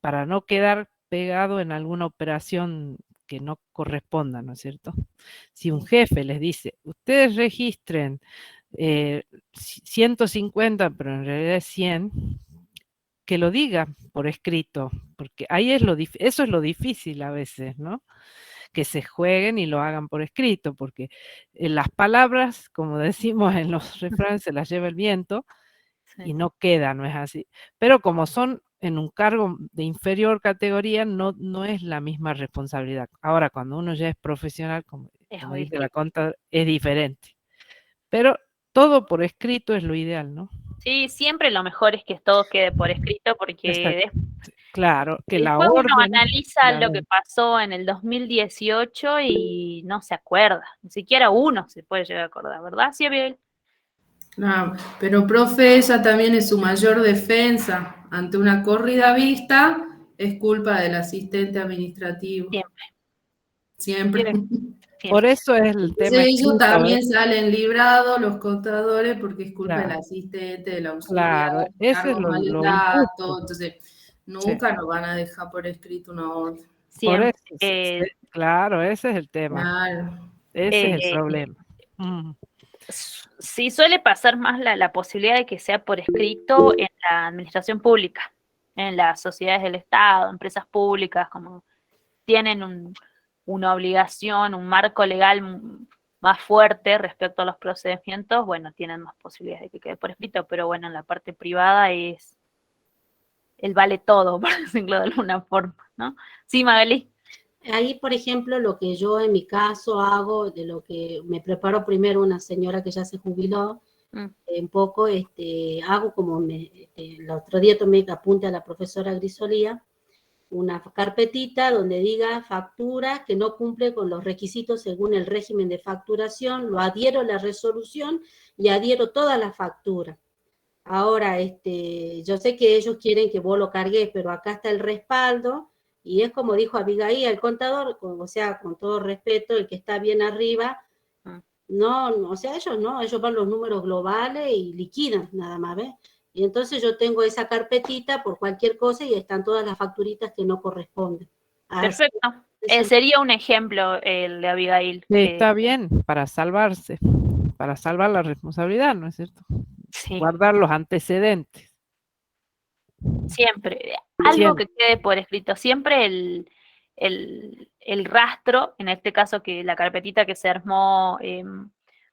para no quedar pegado en alguna operación que no corresponda, ¿no es cierto? Si un jefe les dice, ustedes registren 150, pero en realidad es 100, que lo diga por escrito, porque ahí eso es lo difícil a veces, ¿no? Que se jueguen y lo hagan por escrito, porque las palabras, como decimos en los refranes, se las lleva el viento y no queda, no es así. Pero como son en un cargo de inferior categoría, no es la misma responsabilidad. Ahora, cuando uno ya es profesional, como dice la contadora, es diferente. Pero todo por escrito es lo ideal, ¿no? Sí, siempre lo mejor es que todo quede por escrito, porque claro, que la después uno orden, analiza lo que pasó en el 2018 y no se acuerda, ni siquiera uno se puede llegar a acordar, ¿verdad? Sí, Abigail. No, pero profe, ella también es su mayor defensa. Ante una corrida vista, es culpa del asistente administrativo. Siempre. Por eso es el tema. Ellos también salen librados, los contadores, porque es culpa del asistente, del auxiliar, claro, ese es mal lo trato. injusto. Entonces, nunca nos van a dejar por escrito una orden. Por eso, claro, ese es el tema. Claro. Ese es el problema. Sí, suele pasar más la posibilidad de que sea por escrito en la administración pública, en las sociedades del Estado, empresas públicas, como tienen una obligación, un marco legal más fuerte respecto a los procedimientos, bueno, tienen más posibilidades de que quede por escrito, pero bueno, en la parte privada es el vale todo, por decirlo de alguna forma, ¿no? Sí, Magali. Ahí, por ejemplo, lo que yo en mi caso hago, de lo que me preparó primero una señora que ya se jubiló, un poco, hago como el otro día tomé apunte a la profesora Grisolía, una carpetita donde diga factura que no cumple con los requisitos según el régimen de facturación, lo adhiero a la resolución y adhiero toda la factura. Ahora, yo sé que ellos quieren que vos lo cargues, pero acá está el respaldo, y es como dijo Abigail, el contador, o sea, con todo respeto, el que está bien arriba, no, o sea, ellos van los números globales y liquidan nada más, ¿ves? Y entonces yo tengo esa carpetita por cualquier cosa y están todas las facturitas que no corresponden. Perfecto. Sería un ejemplo el de Abigail. Sí, está bien, para salvarse, para salvar la responsabilidad, ¿no es cierto? Sí. Guardar los antecedentes. Siempre. Algo que quede por escrito. Siempre el rastro, en este caso que la carpetita que se armó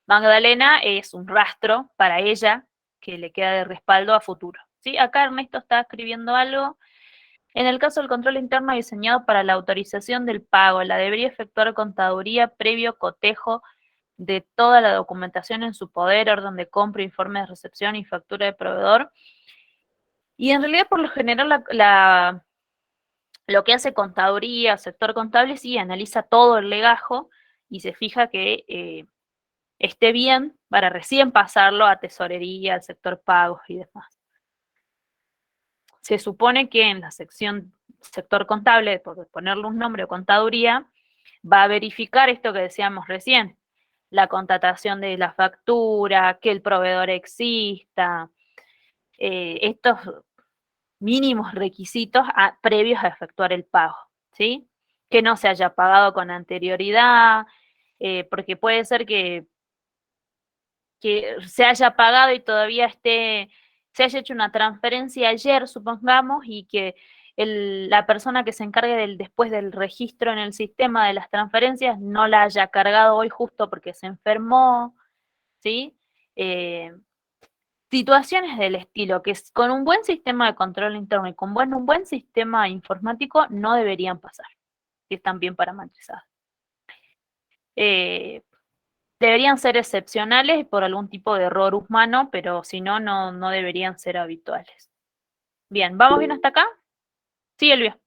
Magdalena, es un rastro para ella que le queda de respaldo a futuro. ¿Sí? Acá Ernesto está escribiendo algo. En el caso del control interno diseñado para la autorización del pago, la debería efectuar contaduría previo cotejo de toda la documentación en su poder, orden de compra, informe de recepción y factura de proveedor. Y en realidad, por lo general, lo que hace contaduría, sector contable, sí analiza todo el legajo y se fija que esté bien para recién pasarlo a tesorería, al sector pagos y demás. se supone que en la sector contable, por ponerle un nombre, o contaduría, va a verificar esto que decíamos recién, la contratación de la factura, que el proveedor exista, estos mínimos requisitos previos a efectuar el pago, ¿sí? Que no se haya pagado con anterioridad, porque puede ser que se haya pagado y todavía se haya hecho una transferencia ayer, supongamos, y que la persona que se encargue después del registro en el sistema de las transferencias no la haya cargado hoy justo porque se enfermó, ¿sí? Situaciones del estilo, que con un buen sistema de control interno y con un buen sistema informático no deberían pasar, si están bien parametrizadas. Deberían ser excepcionales por algún tipo de error humano, pero si no, no deberían ser habituales. Bien, ¿vamos bien hasta acá? Sí, Elvio.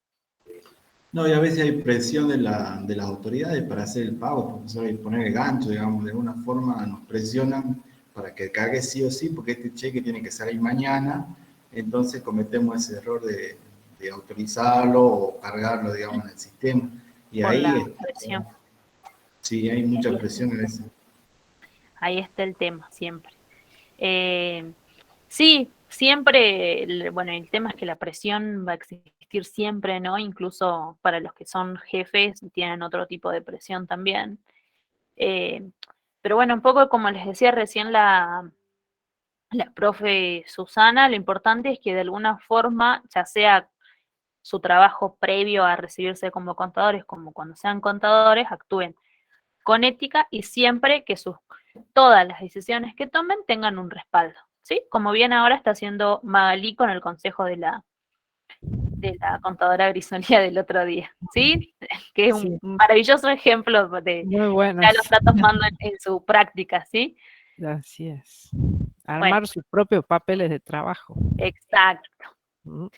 No, y a veces hay presión de las autoridades para hacer el pago, profesor, y poner el gancho, digamos, de alguna forma nos presionan para que cargue sí o sí, porque este cheque tiene que salir mañana, entonces cometemos ese error de autorizarlo o cargarlo, digamos, en el sistema. Y por ahí la presión. Sí, hay mucha presión en eso. Ahí está el tema, siempre. Sí, siempre, bueno, el tema es que la presión va a existir siempre, ¿no? Incluso para los que son jefes tienen otro tipo de presión también. Pero bueno, un poco como les decía recién la profe Susana, lo importante es que de alguna forma, ya sea su trabajo previo a recibirse como contadores, como cuando sean contadores, actúen con ética y siempre que todas las decisiones que tomen tengan un respaldo, ¿sí? Como bien ahora está haciendo Magalí con el consejo de la contadora Grisolía del otro día, ¿sí? Que es un maravilloso ejemplo de muy bueno. Ya lo está tomando en su práctica, ¿sí? Así es. Armar sus propios papeles de trabajo. Exacto. Vamos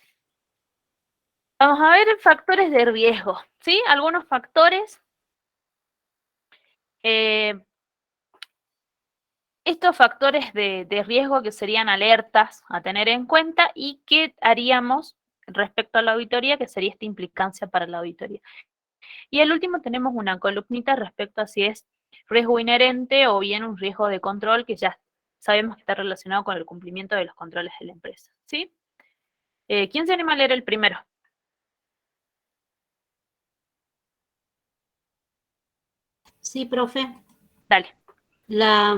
a ver factores de riesgo, ¿sí? Algunos factores. Estos factores de riesgo que serían alertas a tener en cuenta y qué haríamos respecto a la auditoría, que sería esta implicancia para la auditoría. Y al último tenemos una columnita respecto a si es riesgo inherente o bien un riesgo de control que ya sabemos que está relacionado con el cumplimiento de los controles de la empresa, ¿sí? ¿Quién se anima a leer el primero? Sí, profe. Dale.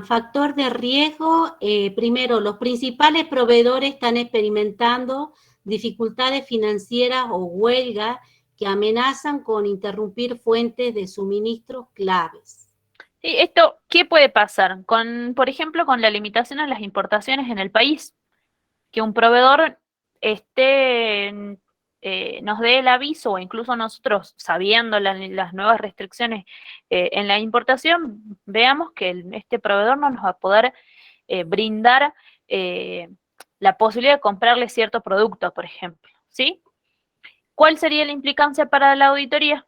Factor de riesgo, primero, los principales proveedores están experimentando dificultades financieras o huelgas que amenazan con interrumpir fuentes de suministros claves. Sí, esto, ¿qué puede pasar? Por ejemplo, con la limitación a las importaciones en el país. Que un proveedor nos dé el aviso o incluso nosotros, sabiendo las nuevas restricciones en la importación, veamos que este proveedor no nos va a poder brindar la posibilidad de comprarle cierto producto, por ejemplo, ¿sí? ¿Cuál sería la implicancia para la auditoría,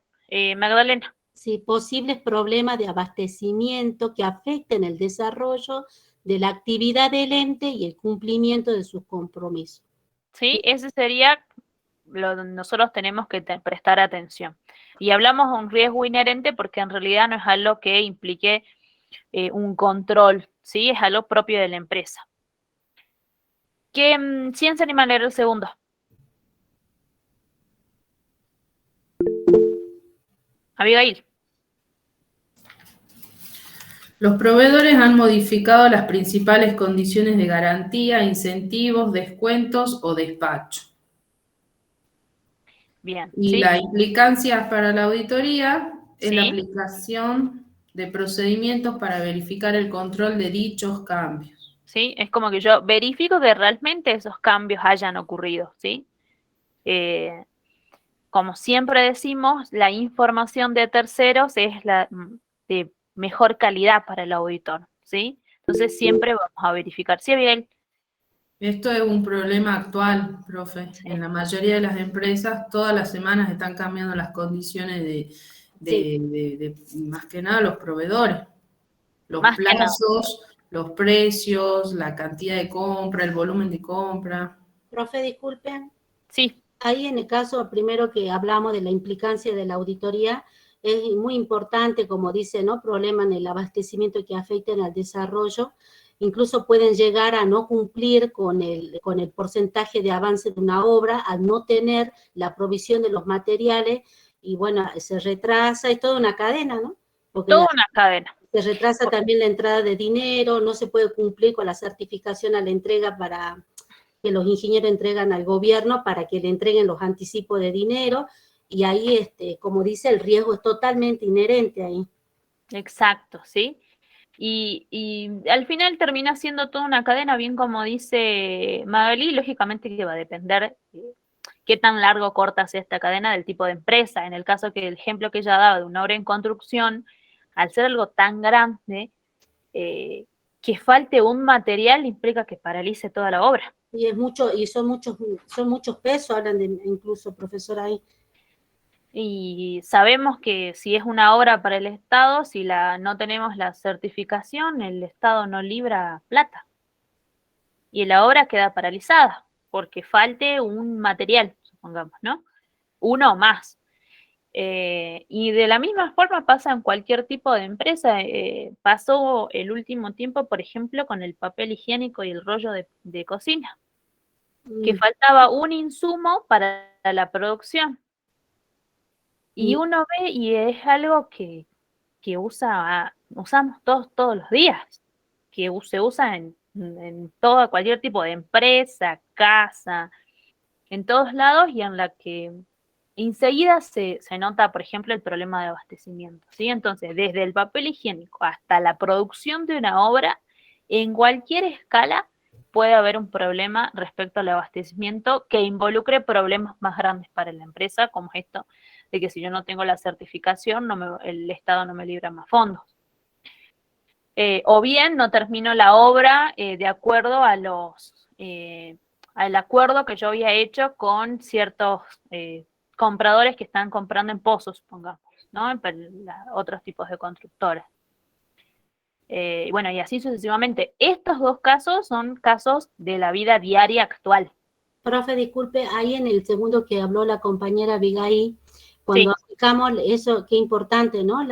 Magdalena? Sí, posibles problemas de abastecimiento que afecten el desarrollo de la actividad del ente y el cumplimiento de sus compromisos. Sí, ese sería lo que nosotros tenemos que prestar atención. Y hablamos de un riesgo inherente porque en realidad no es algo que implique un control, ¿sí? Es algo propio de la empresa. ¿Quién se anima a leer el segundo? Abigail. Los proveedores han modificado las principales condiciones de garantía, incentivos, descuentos o despacho. Bien. Y ¿sí? la implicancia para la auditoría es ¿sí? la aplicación de procedimientos para verificar el control de dichos cambios. ¿Sí? Es como que yo verifico que realmente esos cambios hayan ocurrido, ¿sí? Como siempre decimos, la información de terceros es la de mejor calidad para el auditor, ¿sí? Entonces siempre vamos a verificar. ¿Sí, Abigail? Esto es un problema actual, profe. Sí. En la mayoría de las empresas, todas las semanas están cambiando las condiciones de más que nada los proveedores. Los más plazos, los precios, la cantidad de compra, el volumen de compra. Profe, disculpen. Sí. Ahí en el caso primero que hablamos de la implicancia de la auditoría, es muy importante, como dice, ¿no? Problemas en el abastecimiento que afecten al desarrollo, incluso pueden llegar a no cumplir con el porcentaje de avance de una obra, al no tener la provisión de los materiales, y bueno, se retrasa, es toda una cadena, ¿no? Porque toda una cadena. Se retrasa también la entrada de dinero, no se puede cumplir con la certificación a la entrega para que los ingenieros entregan al gobierno para que le entreguen los anticipos de dinero, y ahí, como dice, el riesgo es totalmente inherente ahí. Exacto, ¿sí? Y al final termina siendo toda una cadena, bien como dice Magali, lógicamente que va a depender qué tan largo o corta sea esta cadena del tipo de empresa. En el caso que el ejemplo que ella daba de una obra en construcción, al ser algo tan grande, que falte un material implica que paralice toda la obra. Y es mucho, y son muchos pesos, hablan de incluso, profesora, ahí. Y sabemos que si es una obra para el Estado, si no tenemos la certificación, el Estado no libra plata. Y la obra queda paralizada, porque falte un material, supongamos, ¿no? Uno o más. Y de la misma forma pasa en cualquier tipo de empresa. Pasó el último tiempo, por ejemplo, con el papel higiénico y el rollo de cocina, que faltaba un insumo para la producción. Y uno ve y es algo que usamos todos los días, que se usa en cualquier tipo de empresa, casa, en todos lados, y en la que enseguida se nota, por ejemplo, el problema de abastecimiento, ¿sí? Entonces, desde el papel higiénico hasta la producción de una obra, en cualquier escala puede haber un problema respecto al abastecimiento que involucre problemas más grandes para la empresa, como esto de que si yo no tengo la certificación, el Estado no me libra más fondos. O bien no termino la obra de acuerdo al acuerdo que yo había hecho con ciertos compradores que están comprando en pozos, supongamos, ¿no? Otros tipos de constructoras. Bueno, y así sucesivamente. Estos dos casos son casos de la vida diaria actual. Profe, disculpe, ahí en el segundo que habló la compañera Abigail, cuando aplicamos eso, qué importante, ¿no?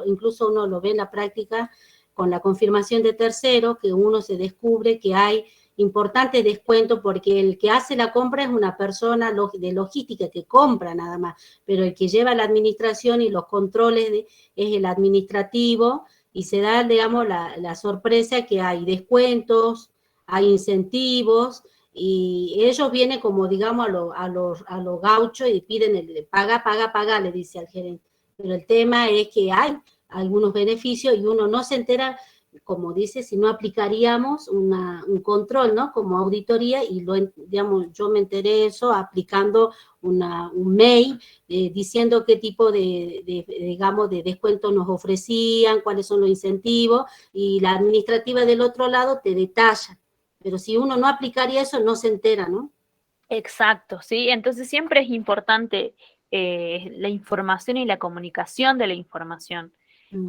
Incluso uno lo ve en la práctica con la confirmación de tercero, que uno se descubre que hay importante descuento, porque el que hace la compra es una persona de logística que compra nada más, pero el que lleva la administración y los controles es el administrativo, y se da, digamos, la sorpresa que hay descuentos, hay incentivos, y ellos vienen como, digamos, a los gauchos y piden paga, le dice al gerente. Pero el tema es que hay algunos beneficios y uno no se entera, como dice, si no aplicaríamos un control, ¿no? Como auditoría, y digamos, yo me enteré eso aplicando un mail diciendo qué tipo digamos, de descuentos nos ofrecían, cuáles son los incentivos, y la administrativa del otro lado te detalla. Pero si uno no aplicaría eso, no se entera, ¿no? Exacto, sí. Entonces siempre es importante la información y la comunicación de la información,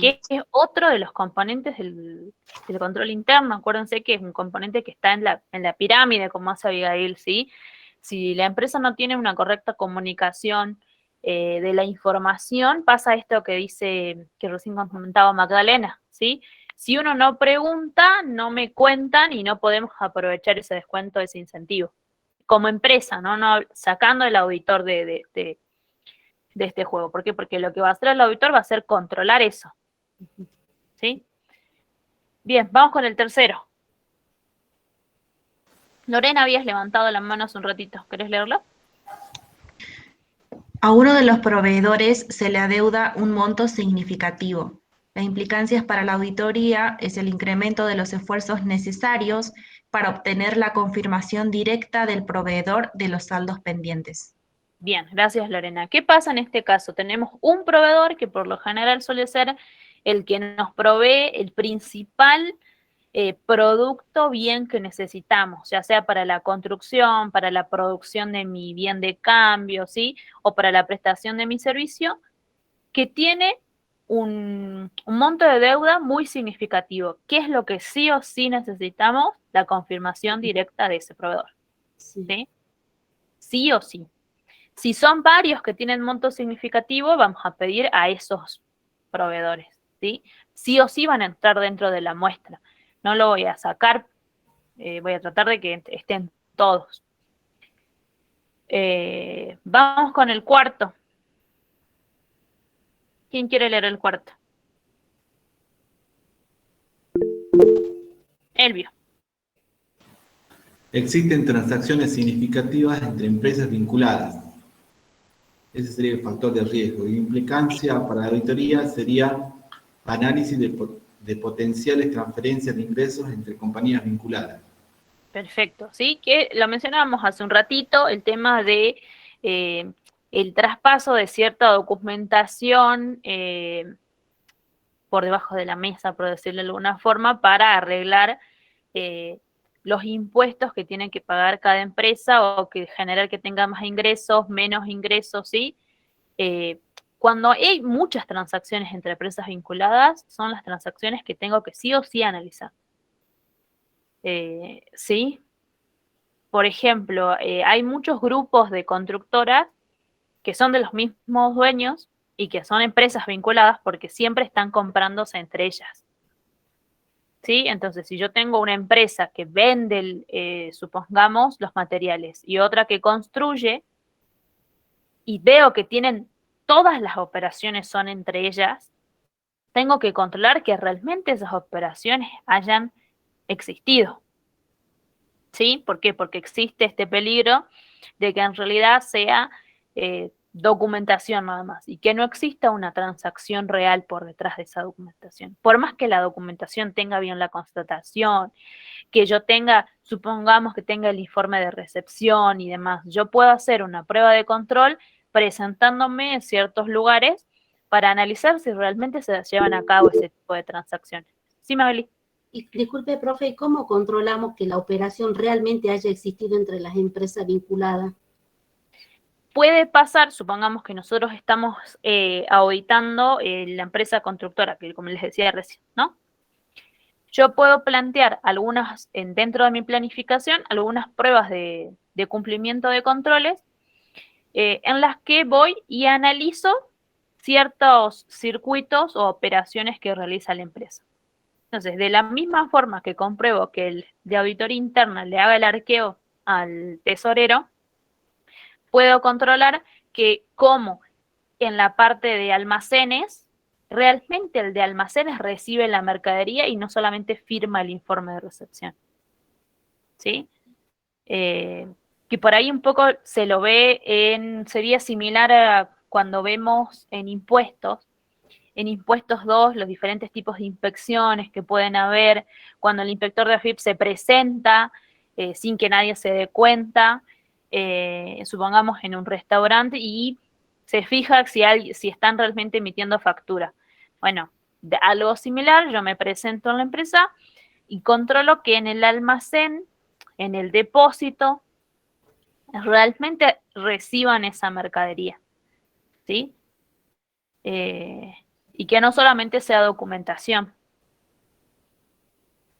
que es otro de los componentes del control interno. Acuérdense que es un componente que está en la pirámide, como hace Abigail, ¿sí? Si la empresa no tiene una correcta comunicación de la información, pasa esto que recién comentaba Magdalena, ¿sí? Si uno no pregunta, no me cuentan y no podemos aprovechar ese descuento, ese incentivo. Como empresa, ¿no? Sacando el auditor de este juego. ¿Por qué? Porque lo que va a hacer el auditor va a ser controlar eso. ¿Sí? Bien, vamos con el tercero. Lorena, habías levantado la mano hace un ratito. ¿Querés leerlo? A uno de los proveedores se le adeuda un monto significativo. Las implicancias para la auditoría es el incremento de los esfuerzos necesarios para obtener la confirmación directa del proveedor de los saldos pendientes. Bien, gracias Lorena. ¿Qué pasa en este caso? Tenemos un proveedor que por lo general suele ser el que nos provee el principal producto bien que necesitamos, ya sea para la construcción, para la producción de mi bien de cambio, ¿sí? O para la prestación de mi servicio, que tiene un monto de deuda muy significativo. ¿Qué es lo que sí o sí necesitamos? La confirmación directa de ese proveedor. ¿Sí? sí o sí. Si son varios que tienen monto significativo, vamos a pedir a esos proveedores, ¿sí? Sí o sí van a entrar dentro de la muestra. No lo voy a sacar, voy a tratar de que estén todos. Vamos con el cuarto. ¿Quién quiere leer el cuarto? Elvio. Existen transacciones significativas entre empresas vinculadas. Ese sería el factor de riesgo. Y implicancia para la auditoría sería análisis de potenciales transferencias de ingresos entre compañías vinculadas. Perfecto, sí, que lo mencionábamos hace un ratito, el tema de el traspaso de cierta documentación por debajo de la mesa, por decirlo de alguna forma, para arreglar los impuestos que tiene que pagar cada empresa o que generar que tenga más ingresos, menos ingresos, ¿sí? Cuando hay muchas transacciones entre empresas vinculadas, son las transacciones que tengo que sí o sí analizar. ¿Sí? Por ejemplo, hay muchos grupos de constructoras que son de los mismos dueños y que son empresas vinculadas porque siempre están comprándose entre ellas. ¿Sí? Entonces, si yo tengo una empresa que vende, supongamos, los materiales y otra que construye y veo que tienen todas las operaciones son entre ellas, tengo que controlar que realmente esas operaciones hayan existido. ¿Sí? ¿Por qué? Porque existe este peligro de que en realidad sea documentación nada más y que no exista una transacción real por detrás de esa documentación. Por más que la documentación tenga bien la constatación, que yo tenga, supongamos que tenga el informe de recepción y demás, yo puedo hacer una prueba de control presentándome en ciertos lugares para analizar si realmente se llevan a cabo ese tipo de transacciones. ¿Sí, Mabeli? Y, disculpe, profe, ¿cómo controlamos que la operación realmente haya existido entre las empresas vinculadas? Puede pasar, supongamos que nosotros estamos auditando la empresa constructora, que como les decía recién, ¿no? Yo puedo plantear algunas, dentro de mi planificación, algunas pruebas de cumplimiento de controles en las que voy y analizo ciertos circuitos o operaciones que realiza la empresa. Entonces, de la misma forma que compruebo que el de auditoría interna le haga el arqueo al tesorero, puedo controlar que como en la parte de almacenes, realmente el de almacenes recibe la mercadería y no solamente firma el informe de recepción. ¿Sí? Que por ahí un poco se lo ve sería similar a cuando vemos en impuestos 2, los diferentes tipos de inspecciones que pueden haber, cuando el inspector de AFIP se presenta sin que nadie se dé cuenta, supongamos en un restaurante, y se fija si están realmente emitiendo factura. Bueno, de algo similar, yo me presento en la empresa y controlo que en el almacén, en el depósito, realmente reciban esa mercadería, ¿sí? Y que no solamente sea documentación.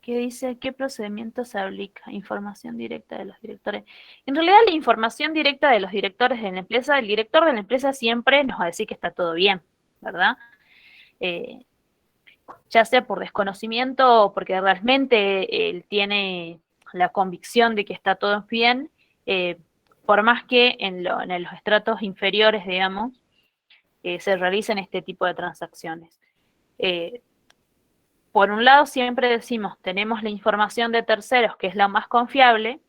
¿Qué dice? ¿Qué procedimiento se aplica? Información directa de los directores. En realidad, la información directa de los directores de la empresa, el director de la empresa siempre nos va a decir que está todo bien, ¿verdad? Ya sea por desconocimiento o porque realmente él tiene la convicción de que está todo bien, por más que en los estratos inferiores, digamos, se realicen este tipo de transacciones. Por un lado, siempre decimos, tenemos la información de terceros, que es la más confiable,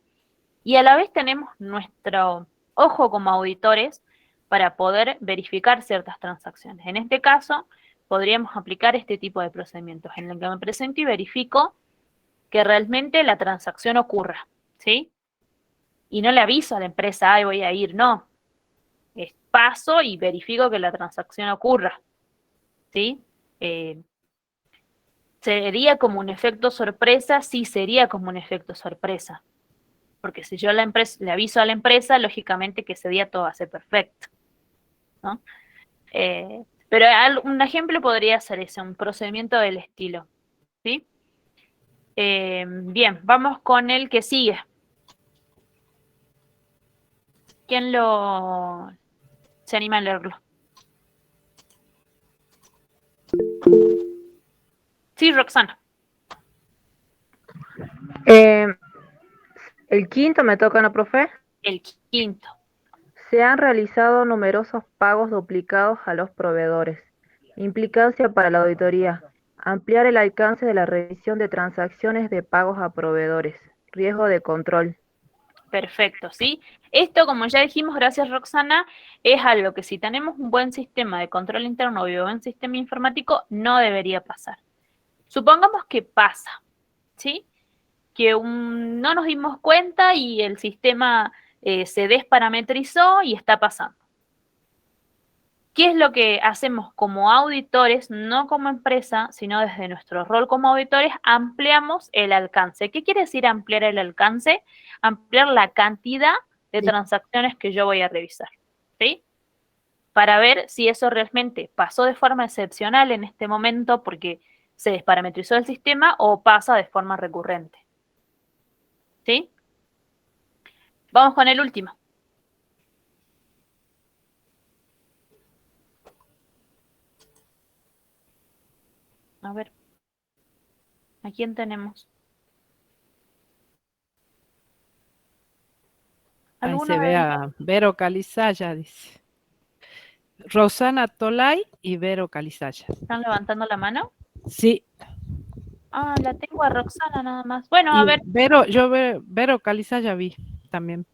y a la vez tenemos nuestro ojo como auditores para poder verificar ciertas transacciones. En este caso, podríamos aplicar este tipo de procedimientos, en el que me presento y verifico que realmente la transacción ocurra, ¿sí? Y no le aviso a la empresa, ay, voy a ir, no. Paso y verifico que la transacción ocurra, ¿sí? ¿Sería como un efecto sorpresa? Sí, sería como un efecto sorpresa. Porque si yo le aviso a la empresa, lógicamente que ese día todo va a ser perfecto, ¿no? Pero un ejemplo podría ser ese, un procedimiento del estilo, ¿sí? Bien, vamos con el que sigue. ¿Quién se anima a leerlo? Sí, Roxana. El quinto me toca, ¿no, profe? El quinto. Se han realizado numerosos pagos duplicados a los proveedores. Implicancia para la auditoría. Ampliar el alcance de la revisión de transacciones de pagos a proveedores. Riesgo de control. Perfecto, ¿sí? Esto, como ya dijimos, gracias Roxana, es algo que si tenemos un buen sistema de control interno y un buen sistema informático, no debería pasar. Supongamos que pasa, ¿sí? Que no nos dimos cuenta y el sistema se desparametrizó y está pasando. ¿Qué es lo que hacemos como auditores, no como empresa, sino desde nuestro rol como auditores? Ampliamos el alcance. ¿Qué quiere decir ampliar el alcance? Ampliar la cantidad de transacciones que yo voy a revisar, ¿sí? Para ver si eso realmente pasó de forma excepcional en este momento porque se desparametrizó el sistema o pasa de forma recurrente, ¿sí? Vamos con el último. A ver. ¿A quién tenemos? Ahí se ve a Vero Calizaya, dice. Rosana Tolay y Vero Calizaya. ¿Están levantando la mano? Sí. Ah, la tengo a Roxana nada más. Bueno, a ver. Vero Calizaya vi también.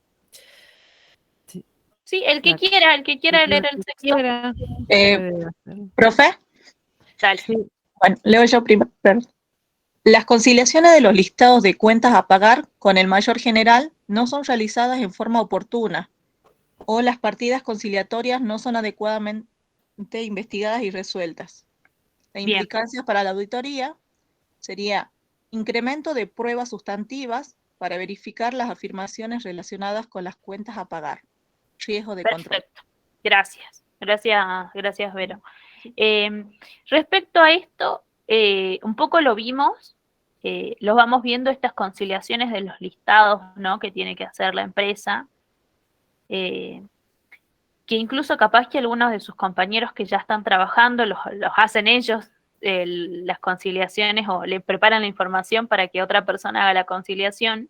Sí, el que quiera leer el texto. ¿Profe? Dale. Bueno, leo yo primero. Las conciliaciones de los listados de cuentas a pagar con el mayor general no son realizadas en forma oportuna o las partidas conciliatorias no son adecuadamente investigadas y resueltas. La implicancia para la auditoría sería incremento de pruebas sustantivas para verificar las afirmaciones relacionadas con las cuentas a pagar. Riesgo de control. Perfecto. Gracias, Vero. Respecto a esto, un poco lo vimos, lo vamos viendo estas conciliaciones de los listados, ¿no? Que tiene que hacer la empresa, que incluso capaz que algunos de sus compañeros que ya están trabajando los hacen ellos las conciliaciones o le preparan la información para que otra persona haga la conciliación.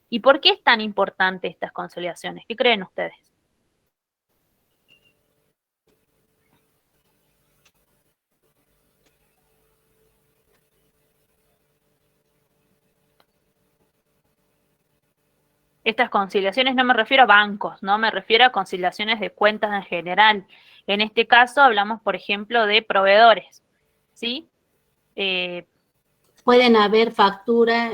¿Y por qué es tan importante estas conciliaciones? ¿Qué creen ustedes? Estas conciliaciones no me refiero a bancos, no me refiero a conciliaciones de cuentas en general. En este caso hablamos, por ejemplo, de proveedores, ¿sí? Pueden haber facturas,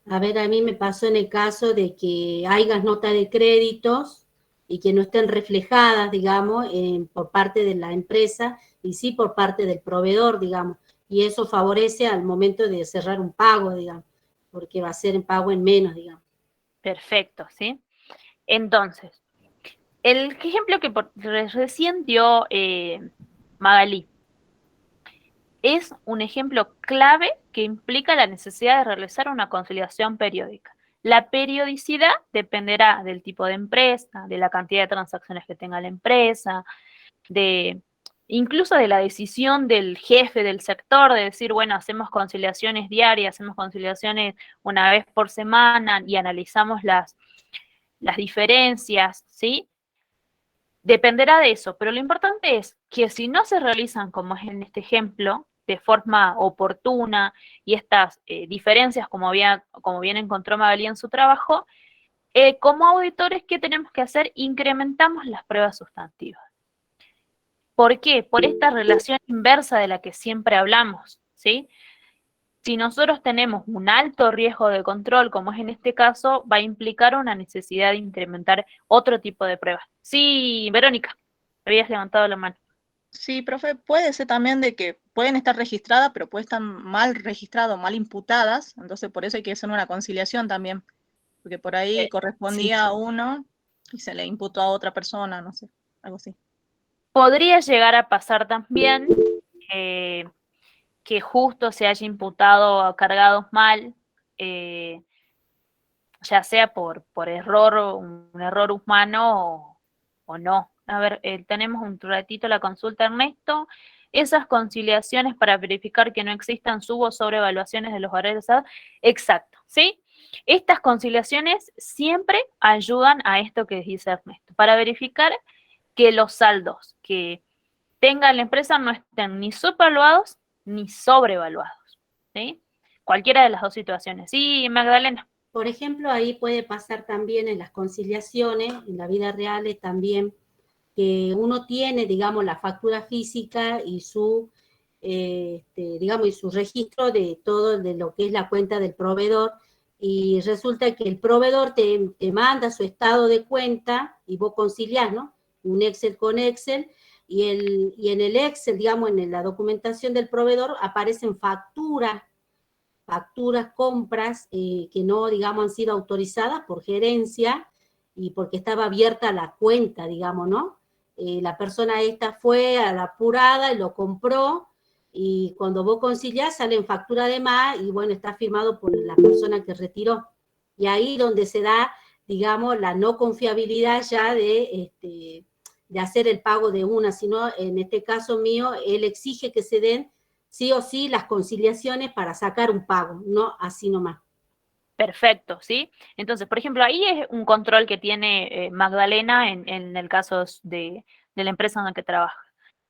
a ver, a mí me pasó en el caso de que hayan notas de créditos y que no estén reflejadas, digamos, por parte de la empresa y sí por parte del proveedor, digamos, y eso favorece al momento de cerrar un pago, digamos, porque va a ser un pago en menos, digamos. Perfecto, ¿sí? Entonces, el ejemplo que recién dio Magalí es un ejemplo clave que implica la necesidad de realizar una conciliación periódica. La periodicidad dependerá del tipo de empresa, de la cantidad de transacciones que tenga la empresa, incluso de la decisión del jefe del sector de decir, bueno, hacemos conciliaciones diarias, hacemos conciliaciones una vez por semana y analizamos las diferencias, ¿sí? Dependerá de eso, pero lo importante es que si no se realizan, como es en este ejemplo, de forma oportuna y estas diferencias, como bien encontró Magalí en su trabajo, como auditores, ¿qué tenemos que hacer? Incrementamos las pruebas sustantivas. ¿Por qué? Por esta relación inversa de la que siempre hablamos, ¿sí? Si nosotros tenemos un alto riesgo de control, como es en este caso, va a implicar una necesidad de incrementar otro tipo de pruebas. Sí, Verónica, habías levantado la mano. Sí, profe, puede ser también de que pueden estar registradas, pero pueden estar mal registradas, mal imputadas, entonces por eso hay que hacer una conciliación también, porque por ahí correspondía a uno y se le imputó a otra persona, no sé, algo así. Podría llegar a pasar también que justo se haya imputado a cargados mal, ya sea por error, un error humano o no. A ver, tenemos un ratito la consulta, Ernesto. Esas conciliaciones para verificar que no existan sub- o sobrevaluaciones de los valores. Exacto, ¿sí? Estas conciliaciones siempre ayudan a esto que dice Ernesto, para verificar que los saldos que tenga la empresa no estén ni subvaluados ni sobrevaluados, ¿sí? Cualquiera de las dos situaciones. Sí, Magdalena. Por ejemplo, ahí puede pasar también en las conciliaciones, en la vida real también, que uno tiene, digamos, la factura física y su, digamos, y su registro de todo, de lo que es la cuenta del proveedor, y resulta que el proveedor te manda su estado de cuenta y vos conciliás, ¿no? Un Excel con Excel, y en el Excel, digamos, en la documentación del proveedor aparecen facturas, compras que no, digamos, han sido autorizadas por gerencia y porque estaba abierta la cuenta, digamos, ¿no? La persona esta fue a la apurada y lo compró, y cuando vos conciliás salen factura de más y bueno, está firmado por la persona que retiró. Y ahí donde se da, digamos, la no confiabilidad ya de hacer el pago de una, sino en este caso mío, él exige que se den sí o sí las conciliaciones para sacar un pago, no así nomás. Perfecto, ¿sí? Entonces, por ejemplo, ahí es un control que tiene Magdalena en el caso de la empresa en la que trabaja,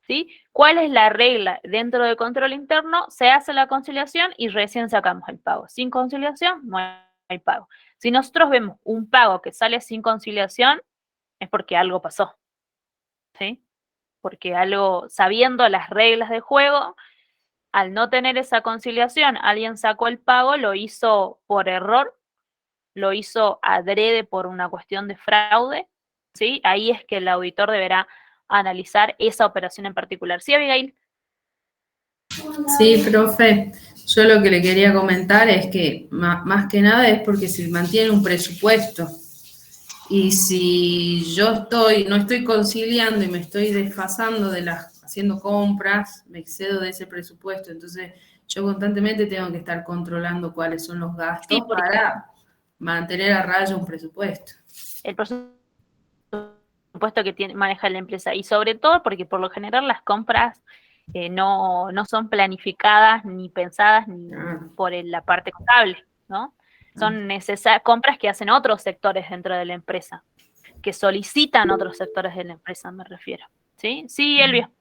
¿sí? ¿Cuál es la regla? Dentro del control interno se hace la conciliación y recién sacamos el pago. Sin conciliación no hay pago. Si nosotros vemos un pago que sale sin conciliación, es porque algo pasó, ¿sí? Porque algo, sabiendo las reglas de juego, al no tener esa conciliación, alguien sacó el pago, lo hizo por error, lo hizo adrede por una cuestión de fraude, ¿sí? Ahí es que el auditor deberá analizar esa operación en particular. ¿Sí, Abigail? Sí, profe. Yo lo que le quería comentar es que más que nada es porque se mantiene un presupuesto. Y si yo no estoy conciliando y me estoy desfasando haciendo compras, me excedo de ese presupuesto. Entonces, yo constantemente tengo que estar controlando cuáles son los gastos para mantener a raya un presupuesto. El presupuesto que maneja la empresa. Y sobre todo porque por lo general las compras no son planificadas ni pensadas ni por la parte contable, ¿no? Son compras que hacen otros sectores dentro de la empresa, que solicitan otros sectores de la empresa, me refiero. ¿Sí? Sí, Elvio.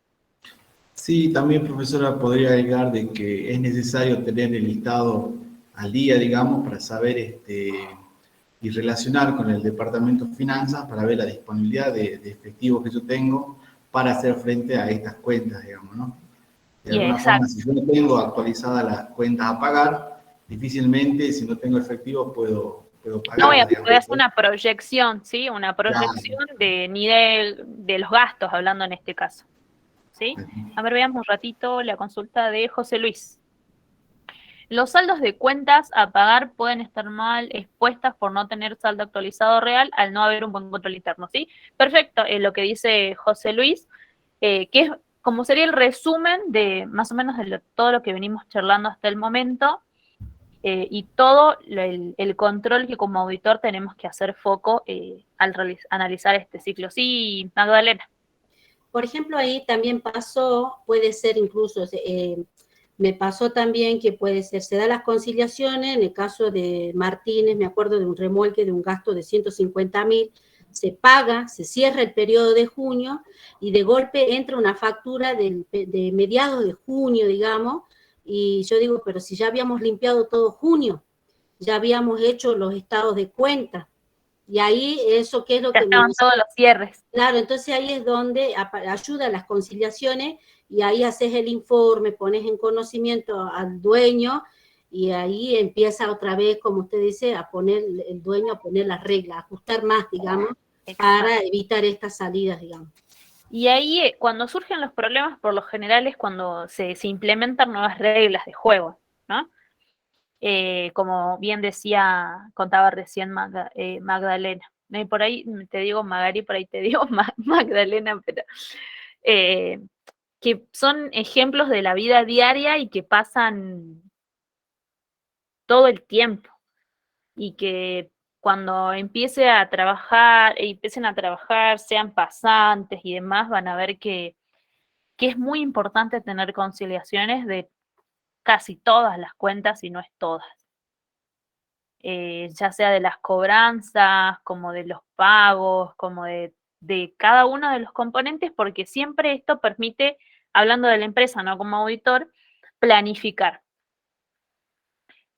Sí, también, profesora, podría agregar de que es necesario tener el listado al día, digamos, para saber y relacionar con el departamento de finanzas para ver la disponibilidad de efectivo que yo tengo para hacer frente a estas cuentas, digamos, ¿no? De alguna forma, si yo no tengo actualizadas las cuentas a pagar, difícilmente, si no tengo efectivo, puedo pagar. No voy a poder hacer una proyección, ¿sí? Una proyección de nivel de los gastos, hablando en este caso. ¿Sí? A ver, veamos un ratito la consulta de José Luis. Los saldos de cuentas a pagar pueden estar mal expuestas por no tener saldo actualizado real al no haber un buen control interno, ¿sí? Perfecto, lo que dice José Luis, que es como sería el resumen de más o menos de todo lo que venimos charlando hasta el momento, y todo el control que como auditor tenemos que hacer foco al analizar este ciclo. Sí, Magdalena. Por ejemplo, ahí también pasó, puede ser incluso, me pasó también que puede ser, se da las conciliaciones, en el caso de Martínez, me acuerdo de un remolque de un gasto de 150.000, se paga, se cierra el periodo de junio y de golpe entra una factura de mediados de junio, digamos, y yo digo, pero si ya habíamos limpiado todo junio, ya habíamos hecho los estados de cuenta. Y ahí eso que es lo ya que... estaban todos los cierres. Claro, entonces ahí es donde ayuda las conciliaciones y ahí haces el informe, pones en conocimiento al dueño y ahí empieza otra vez, como usted dice, a poner el dueño, a poner las reglas, a ajustar más, digamos, para evitar estas salidas, digamos. Y ahí, cuando surgen los problemas, por lo general es cuando se implementan nuevas reglas de juego, ¿no? Como bien contaba recién Magdalena. Por ahí te digo Magari, por ahí te digo Magdalena, pero que son ejemplos de la vida diaria y que pasan todo el tiempo y que cuando empiecen a trabajar, sean pasantes y demás, van a ver que es muy importante tener conciliaciones de casi todas las cuentas, si no es todas. Ya sea de las cobranzas, como de los pagos, como de cada uno de los componentes, porque siempre esto permite, hablando de la empresa, no como auditor, planificar.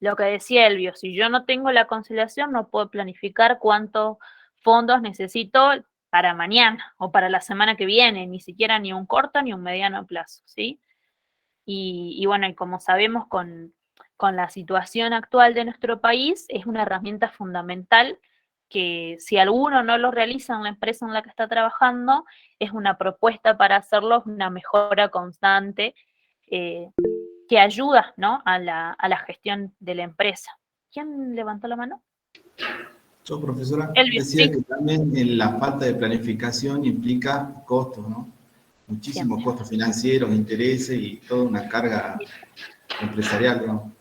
Lo que decía Elvio, si yo no tengo la conciliación, no puedo planificar cuántos fondos necesito para mañana o para la semana que viene, ni siquiera ni un corto ni un mediano plazo, ¿sí? Y bueno, y como sabemos con la situación actual de nuestro país, es una herramienta fundamental que si alguno no lo realiza en la empresa en la que está trabajando, es una propuesta para hacerlo, una mejora constante que ayuda, ¿no?, a la gestión de la empresa. ¿Quién levantó la mano? Yo, profesora, Elvio, decía sí. que también la falta de planificación implica costos, ¿no? Muchísimos costos financieros, intereses y toda una carga empresarial, ¿no?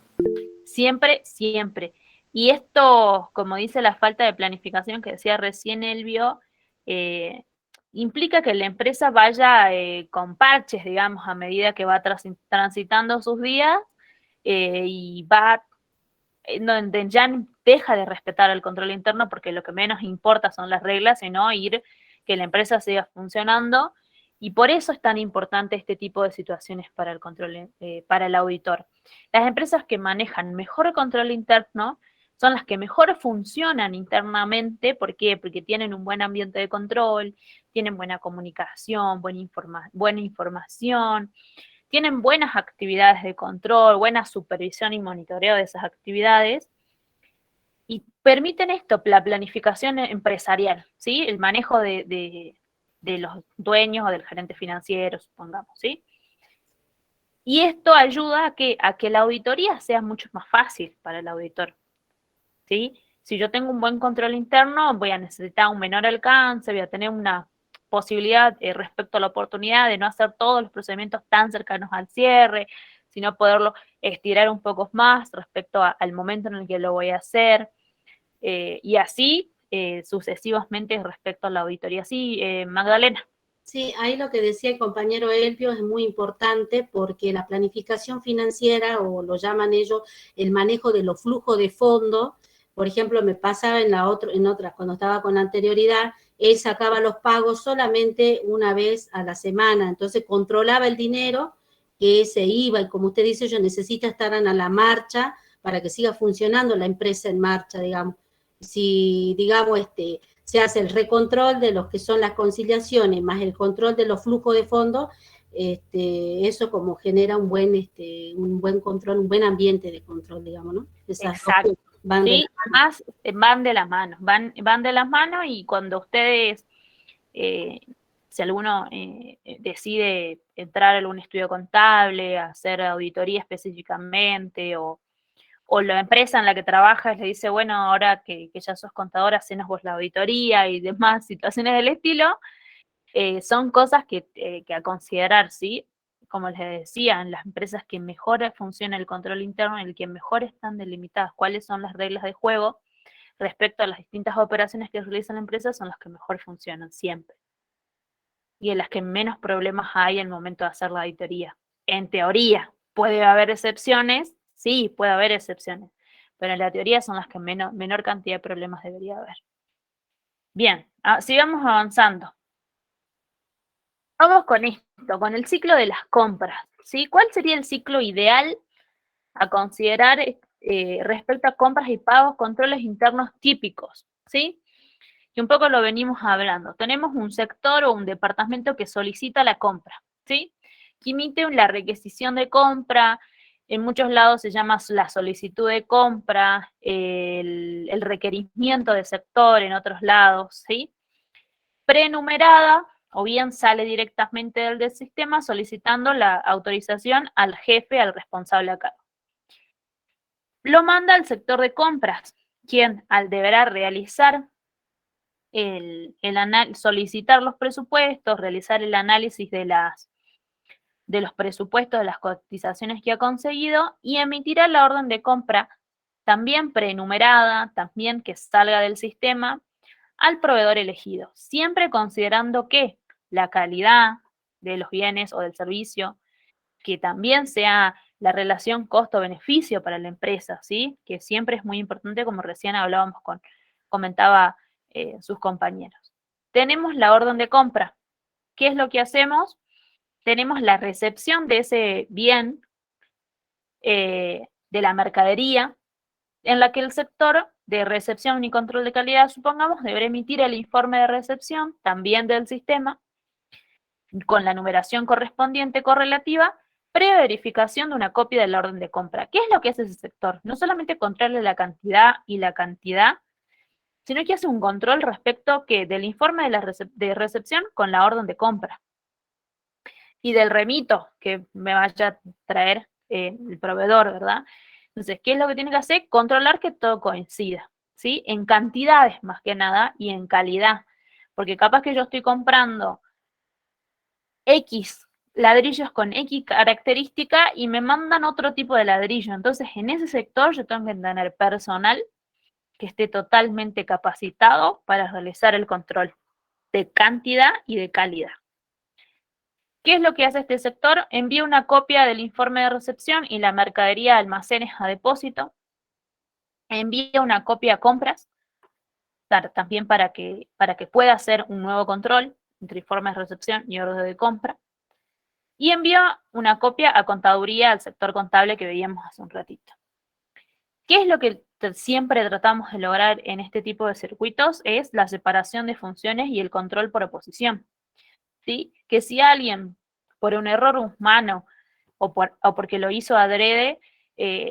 Siempre, siempre. Y esto, como dice la falta de planificación que decía recién Elvio, implica que la empresa vaya con parches, digamos, a medida que va transitando sus días y va, donde ya deja de respetar el control interno porque lo que menos importa son las reglas, sino que la empresa siga funcionando. Y por eso es tan importante este tipo de situaciones para el control, para el auditor. Las empresas que manejan mejor control interno son las que mejor funcionan internamente. ¿Por qué? Porque tienen un buen ambiente de control, tienen buena comunicación, buena información, tienen buenas actividades de control, buena supervisión y monitoreo de esas actividades, y permiten esto, la planificación empresarial, ¿sí? El manejo de los dueños o del gerente financiero, supongamos, ¿sí? Y esto ayuda a que la auditoría sea mucho más fácil para el auditor, ¿sí? Si yo tengo un buen control interno, voy a necesitar un menor alcance, voy a tener una posibilidad respecto a la oportunidad de no hacer todos los procedimientos tan cercanos al cierre, sino poderlo estirar un poco más respecto al momento en el que lo voy a hacer, y así sucesivamente respecto a la auditoría. Sí, Magdalena. Sí, ahí lo que decía el compañero Elvio es muy importante porque la planificación financiera, o lo llaman ellos el manejo de los flujos de fondo, por ejemplo, me pasaba en otra, cuando estaba con anterioridad, él sacaba los pagos solamente una vez a la semana, entonces controlaba el dinero que se iba, y como usted dice, yo necesito estar a la marcha para que siga funcionando la empresa en marcha, digamos. Si, digamos, se hace el recontrol de lo que son las conciliaciones, más el control de los flujos de fondos, eso como genera un buen control, un buen ambiente de control, digamos, ¿no? Exacto. Van de las manos, van de las manos, y cuando ustedes, si alguno decide entrar a algún estudio contable, hacer auditoría específicamente, o la empresa en la que trabajas le dice, bueno, ahora que ya sos contadora, hacenos vos la auditoría y demás situaciones del estilo, son cosas que a considerar, ¿sí? Como les decía, en las empresas que mejor funciona el control interno, en el que mejor están delimitadas cuáles son las reglas de juego respecto a las distintas operaciones que realiza la empresa, son las que mejor funcionan siempre. Y en las que menos problemas hay en el momento de hacer la auditoría. En teoría, ¿puede haber excepciones? Sí, puede haber excepciones, pero en la teoría son las que menor cantidad de problemas debería haber. Bien, sigamos avanzando. Vamos con esto, con el ciclo de las compras, ¿sí? ¿Cuál sería el ciclo ideal a considerar respecto a compras y pagos, controles internos típicos, ¿sí? Y un poco lo venimos hablando. Tenemos un sector o un departamento que solicita la compra, ¿sí? Que emite la requisición de compra. En muchos lados se llama la solicitud de compra, el requerimiento de sector en otros lados, ¿sí? Prenumerada, o bien sale directamente del sistema solicitando la autorización al jefe, al responsable a cargo. Lo manda al sector de compras, quien deberá realizar solicitar los presupuestos, realizar el análisis de los presupuestos, de las cotizaciones que ha conseguido, y emitirá la orden de compra también prenumerada, también que salga del sistema, al proveedor elegido, siempre considerando que la calidad de los bienes o del servicio, que también sea la relación costo-beneficio para la empresa, ¿sí? Que siempre es muy importante, como recién comentaba sus compañeros. Tenemos la orden de compra. ¿Qué es lo que hacemos? Tenemos la recepción de ese bien, de la mercadería, en la que el sector de recepción y control de calidad, supongamos, deberá emitir el informe de recepción, también del sistema, con la numeración correspondiente correlativa, previa verificación de una copia de la orden de compra. ¿Qué es lo que hace ese sector? No solamente controla la cantidad y la cantidad, sino que hace un control respecto del informe de recepción con la orden de compra. Y del remito que me vaya a traer el proveedor, ¿verdad? Entonces, ¿qué es lo que tiene que hacer? Controlar que todo coincida, ¿sí? En cantidades más que nada y en calidad. Porque capaz que yo estoy comprando X ladrillos con X característica y me mandan otro tipo de ladrillo. Entonces, en ese sector yo tengo que tener personal que esté totalmente capacitado para realizar el control de cantidad y de calidad. ¿Qué es lo que hace este sector? Envía una copia del informe de recepción y la mercadería a almacenes a depósito. Envía una copia a compras, también para que pueda hacer un nuevo control entre informe de recepción y orden de compra. Y envía una copia a contaduría, al sector contable que veíamos hace un ratito. ¿Qué es lo que siempre tratamos de lograr en este tipo de circuitos? Es la separación de funciones y el control por oposición, ¿sí? Que si alguien, por un error humano o porque lo hizo adrede,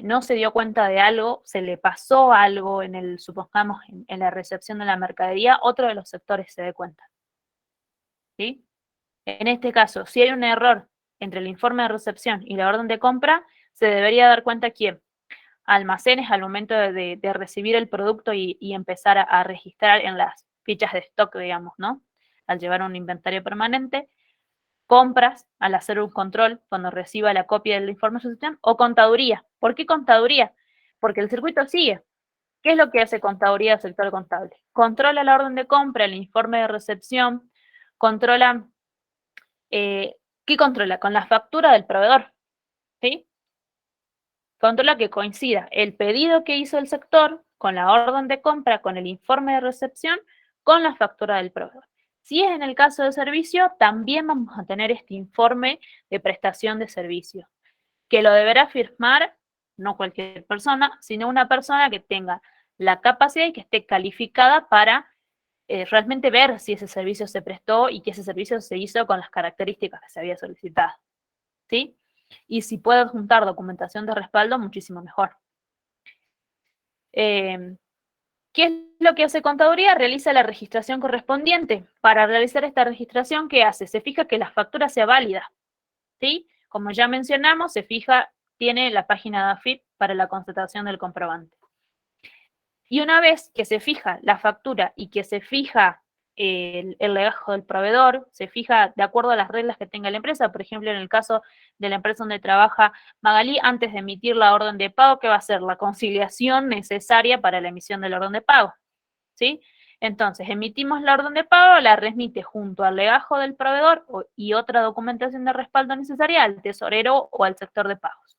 no se dio cuenta de algo, se le pasó algo supongamos, en la recepción de la mercadería, otro de los sectores se dé cuenta, ¿sí? En este caso, si hay un error entre el informe de recepción y la orden de compra, se debería dar cuenta quién. Almacenes al momento de recibir el producto y empezar a registrar en las fichas de stock, digamos, ¿no? Al llevar un inventario permanente. Compras, al hacer un control cuando reciba la copia del informe de recepción, o contaduría. ¿Por qué contaduría? Porque el circuito sigue. ¿Qué es lo que hace contaduría del sector contable? Controla la orden de compra, el informe de recepción, controla, ¿qué controla? Con la factura del proveedor, ¿sí? Controla que coincida el pedido que hizo el sector con la orden de compra, con el informe de recepción, con la factura del proveedor. Si es en el caso de servicio, también vamos a tener este informe de prestación de servicio, que lo deberá firmar no cualquier persona, sino una persona que tenga la capacidad y que esté calificada para realmente ver si ese servicio se prestó y que ese servicio se hizo con las características que se había solicitado, ¿sí? Y si puedo juntar documentación de respaldo, muchísimo mejor. ¿Qué es lo que hace contaduría? Realiza la registración correspondiente. Para realizar esta registración, ¿qué hace? Se fija que la factura sea válida, ¿sí? Como ya mencionamos, tiene la página de AFIP para la constatación del comprobante. Y una vez que se fija la factura y que se fija el legajo del proveedor, se fija de acuerdo a las reglas que tenga la empresa. Por ejemplo, en el caso de la empresa donde trabaja Magalí, antes de emitir la orden de pago, ¿qué va a hacer? La conciliación necesaria para la emisión de la orden de pago, ¿sí? Entonces, emitimos la orden de pago, la remite junto al legajo del proveedor y otra documentación de respaldo necesaria al tesorero o al sector de pagos,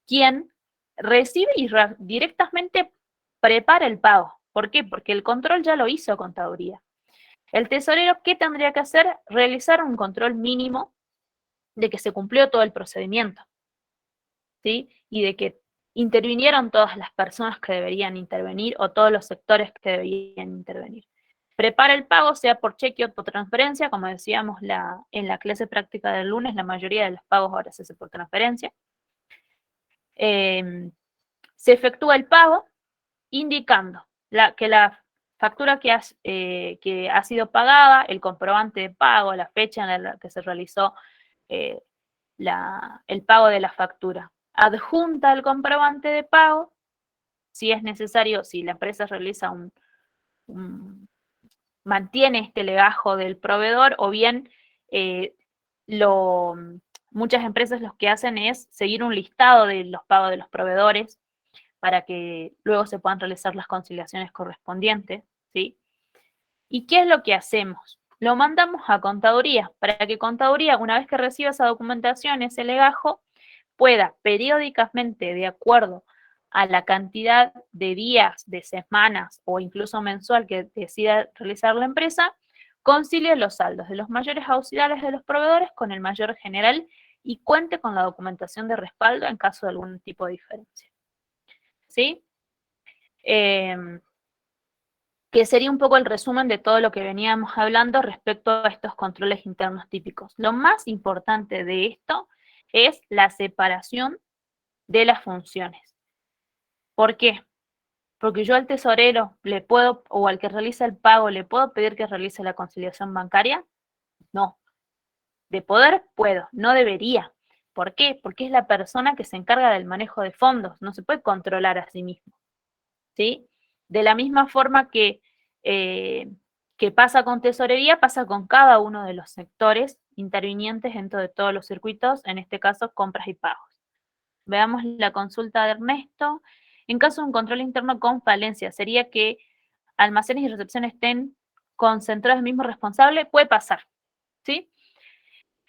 quien recibe y directamente prepara el pago. ¿Por qué? Porque el control ya lo hizo contaduría. El tesorero, ¿qué tendría que hacer? Realizar un control mínimo de que se cumplió todo el procedimiento, ¿sí? Y de que intervinieron todas las personas que deberían intervenir o todos los sectores que deberían intervenir. Prepara el pago, sea por cheque o por transferencia, como decíamos en la clase práctica del lunes, la mayoría de los pagos ahora se hace por transferencia. Se efectúa el pago indicando que la factura que ha sido pagada, el comprobante de pago, la fecha en la que se realizó el pago de la factura. Adjunta el comprobante de pago, si es necesario, si la empresa realiza mantiene este legajo del proveedor, o bien muchas empresas lo que hacen es seguir un listado de los pagos de los proveedores para que luego se puedan realizar las conciliaciones correspondientes, ¿sí? ¿Y qué es lo que hacemos? Lo mandamos a contaduría, para que contaduría, una vez que reciba esa documentación, ese legajo, pueda periódicamente, de acuerdo a la cantidad de días, de semanas o incluso mensual que decida realizar la empresa, concilie los saldos de los mayores auxiliares de los proveedores con el mayor general y cuente con la documentación de respaldo en caso de algún tipo de diferencia. ¿Sí? Que sería un poco el resumen de todo lo que veníamos hablando respecto a estos controles internos típicos. Lo más importante de esto es la separación de las funciones. ¿Por qué? Porque yo al tesorero le puedo, o al que realiza el pago, le puedo pedir que realice la conciliación bancaria. No. De poder puedo, no debería. ¿Por qué? Porque es la persona que se encarga del manejo de fondos, no se puede controlar a sí mismo. ¿Sí? De la misma forma que pasa con tesorería, pasa con cada uno de los sectores intervinientes dentro de todos los circuitos, en este caso compras y pagos. Veamos la consulta de Ernesto. En caso de un control interno con falencia, sería que almacenes y recepción estén concentrados en el mismo responsable, puede pasar, ¿sí?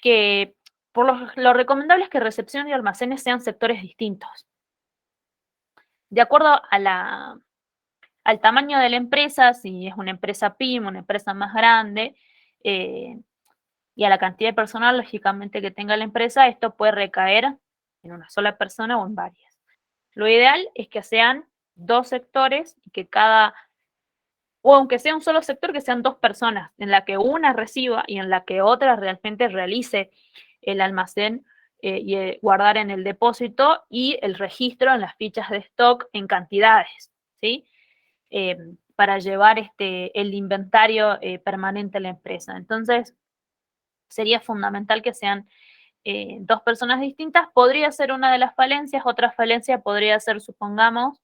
Que por lo recomendable es que recepción y almacenes sean sectores distintos. De acuerdo al tamaño de la empresa, si es una empresa PYME, una empresa más grande, y a la cantidad de personal, lógicamente, que tenga la empresa, esto puede recaer en una sola persona o en varias. Lo ideal es que sean 2 sectores y que o aunque sea un solo sector, que sean 2 personas, en la que una reciba y en la que otra realmente realice el almacén y guardar en el depósito y el registro en las fichas de stock en cantidades, ¿sí? Para llevar el inventario permanente a la empresa. Entonces, sería fundamental que sean 2 personas distintas. Podría ser una de las falencias, otra falencia podría ser, supongamos,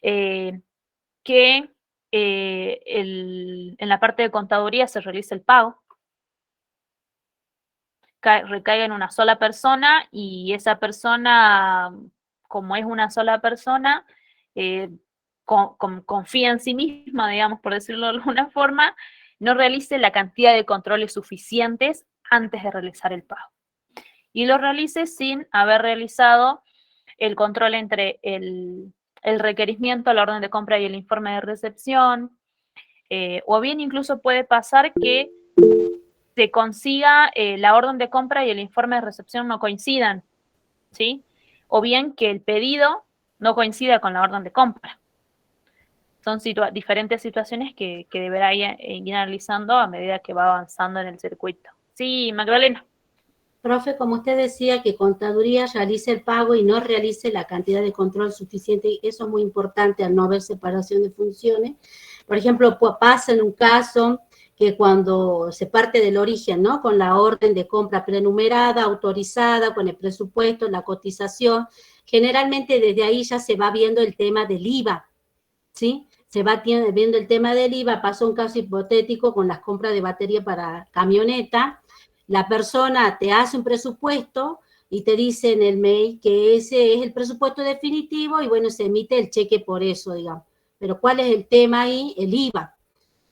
que en la parte de contaduría se realice el pago, recaiga en una sola persona y esa persona, como es una sola persona, confía en sí misma, digamos, por decirlo de alguna forma, no realice la cantidad de controles suficientes antes de realizar el pago. Y lo realice sin haber realizado el control entre el requerimiento, la orden de compra y el informe de recepción, o bien incluso puede pasar que se consiga la orden de compra y el informe de recepción no coincidan, ¿sí? O bien que el pedido no coincida con la orden de compra. Son diferentes situaciones que deberá ir analizando a medida que va avanzando en el circuito. Sí, Magdalena. Profe, como usted decía, que contaduría realice el pago y no realice la cantidad de control suficiente, eso es muy importante al no haber separación de funciones. Por ejemplo, pasa en un caso que cuando se parte del origen, ¿no? Con la orden de compra prenumerada, autorizada, con el presupuesto, la cotización, generalmente desde ahí ya se va viendo el tema del IVA, ¿sí? Se va viendo el tema del IVA. Pasó un caso hipotético con las compras de batería para camioneta. La persona te hace un presupuesto y te dice en el mail que ese es el presupuesto definitivo y bueno, se emite el cheque por eso, digamos. Pero ¿cuál es el tema ahí? El IVA.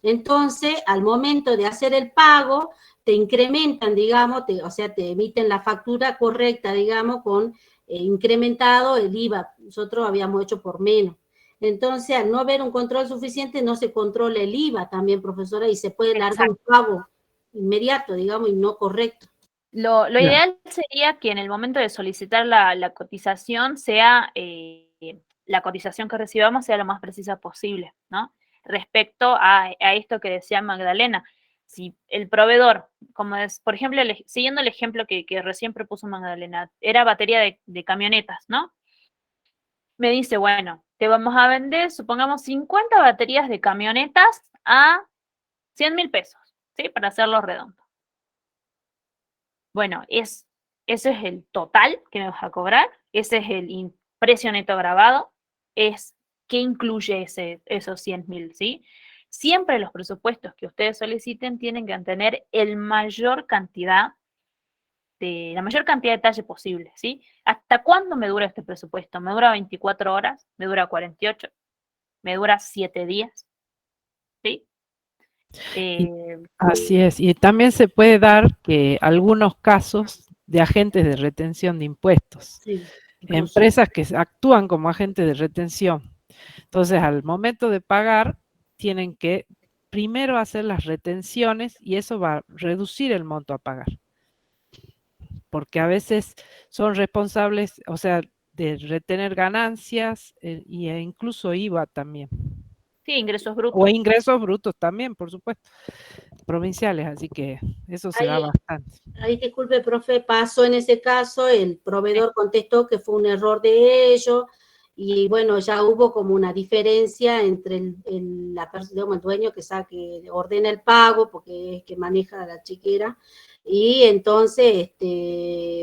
Entonces, al momento de hacer el pago, te incrementan, digamos, o sea, te emiten la factura correcta, digamos, con incrementado el IVA. Nosotros habíamos hecho por menos. Entonces, al no haber un control suficiente, no se controla el IVA también, profesora, y se puede largar un pago inmediato, digamos, y no correcto. Lo ideal sería que en el momento de solicitar la cotización sea, la cotización que recibamos sea lo más precisa posible, ¿no? Respecto a esto que decía Magdalena, si el proveedor, como es, por ejemplo, siguiendo el ejemplo que recién propuso Magdalena, era batería de camionetas, ¿no? Me dice, bueno, te vamos a vender, supongamos, 50 baterías de camionetas a 100.000 pesos, ¿sí? Para hacerlo redondo. Bueno, ese es el total que me vas a cobrar, ese es el precio neto grabado, es qué incluye esos 100.000, ¿sí? Siempre los presupuestos que ustedes soliciten tienen que tener el mayor cantidad de la mayor cantidad de detalle posible, ¿sí? ¿Hasta cuándo me dura este presupuesto? ¿Me dura 24 horas? ¿Me dura 48? ¿Me dura 7 días? ¿Sí? Así es. Y también se puede dar que algunos casos de agentes de retención de impuestos. Sí, Empresas que actúan como agentes de retención. Entonces, al momento de pagar, tienen que primero hacer las retenciones y eso va a reducir el monto a pagar. Porque a veces son responsables, o sea, de retener ganancias e incluso IVA también. Sí, ingresos brutos. O ingresos brutos también, por supuesto, provinciales, así que eso se da bastante. Ahí, disculpe, profe, pasó en ese caso, el proveedor contestó que fue un error de ellos, y bueno, ya hubo como una diferencia entre el dueño que ordena el pago, porque es que maneja a la chiquera, y entonces,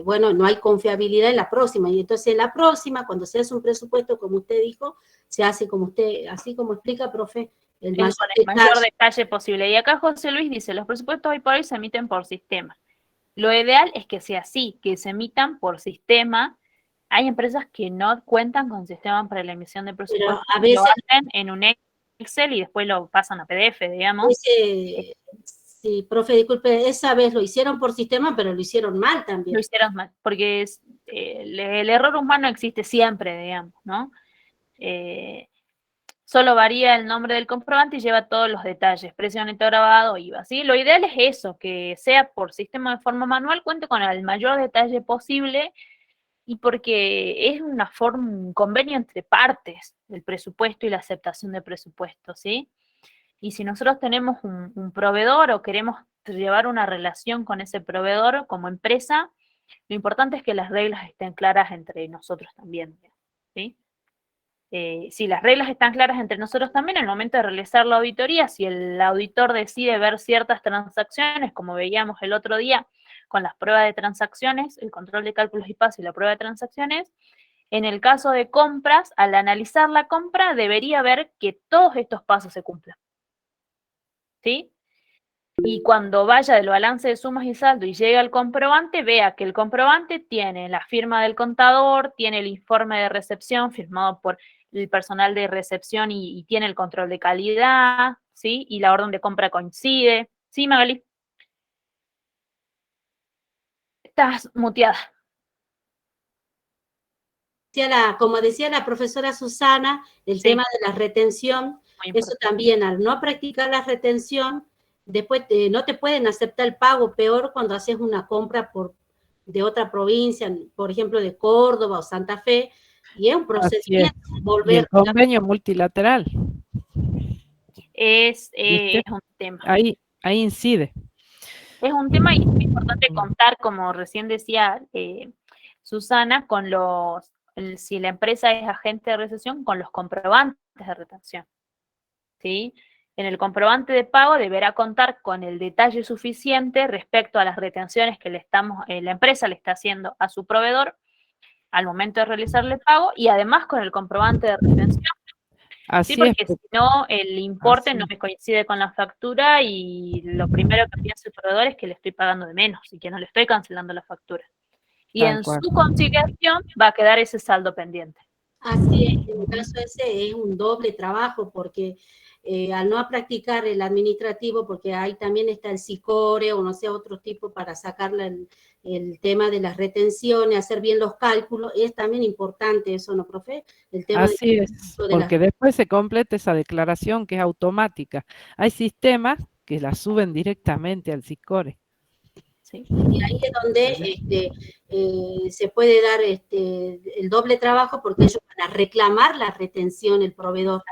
bueno, no hay confiabilidad en la próxima, y entonces en la próxima, cuando se hace un presupuesto, como usted dijo, se hace como usted, así como explica, profe, Con el mayor detalle posible. Y acá José Luis dice, los presupuestos hoy por hoy se emiten por sistema. Lo ideal es que sea así, que se emitan por sistema. Hay empresas que no cuentan con sistema para la emisión de presupuestos, a veces, lo hacen en un Excel y después lo pasan a PDF, digamos. Sí, profe, disculpe, esa vez lo hicieron por sistema, pero lo hicieron mal también. Lo hicieron mal, porque el error humano existe siempre, digamos, ¿no? Solo varía el nombre del comprobante y lleva todos los detalles, precio neto grabado, IVA, ¿sí? Lo ideal es eso, que sea por sistema de forma manual, cuente con el mayor detalle posible, y porque es un convenio entre partes, el presupuesto y la aceptación de presupuesto, ¿sí? Y si nosotros tenemos un proveedor o queremos llevar una relación con ese proveedor como empresa, lo importante es que las reglas estén claras entre nosotros también, ¿sí? Si las reglas están claras entre nosotros también, en el momento de realizar la auditoría, si el auditor decide ver ciertas transacciones, como veíamos el otro día con las pruebas de transacciones, el control de cálculos y pasos y la prueba de transacciones, en el caso de compras, al analizar la compra, debería ver que todos estos pasos se cumplan, ¿sí? Y cuando vaya del balance de sumas y saldo y llegue al comprobante, vea que el comprobante tiene la firma del contador, tiene el informe de recepción firmado por el personal de recepción y tiene el control de calidad, ¿sí? Y la orden de compra coincide. ¿Sí, Magali? Estás muteada. Como decía la profesora Susana, el tema de la retención, eso también, al no practicar la retención, después no te pueden aceptar el pago, peor cuando haces una compra de otra provincia, por ejemplo, de Córdoba o Santa Fe, y es un procedimiento. Y el convenio multilateral. Es un tema. Ahí incide. Es un tema y es muy importante contar, como recién decía Susana, con si la empresa es agente de recepción, con los comprobantes de retención, ¿sí? En el comprobante de pago deberá contar con el detalle suficiente respecto a las retenciones que la empresa le está haciendo a su proveedor al momento de realizarle el pago, y además con el comprobante de retención. Sí, porque si no, el importe no me coincide con la factura y lo primero que piensa el proveedor es que le estoy pagando de menos y que no le estoy cancelando la factura. Y en su conciliación va a quedar ese saldo pendiente. Así es, en el caso ese es un doble trabajo, porque al no practicar el administrativo, porque ahí también está el SICORE o no sé, otro tipo para sacar el tema de las retenciones, hacer bien los cálculos, es también importante eso, ¿no, profe? El tema Así es, porque después se completa esa declaración que es automática. Hay sistemas que la suben directamente al SICORE. Sí. Y ahí es donde se puede dar el doble trabajo, porque ellos van a reclamar la retención, el proveedor.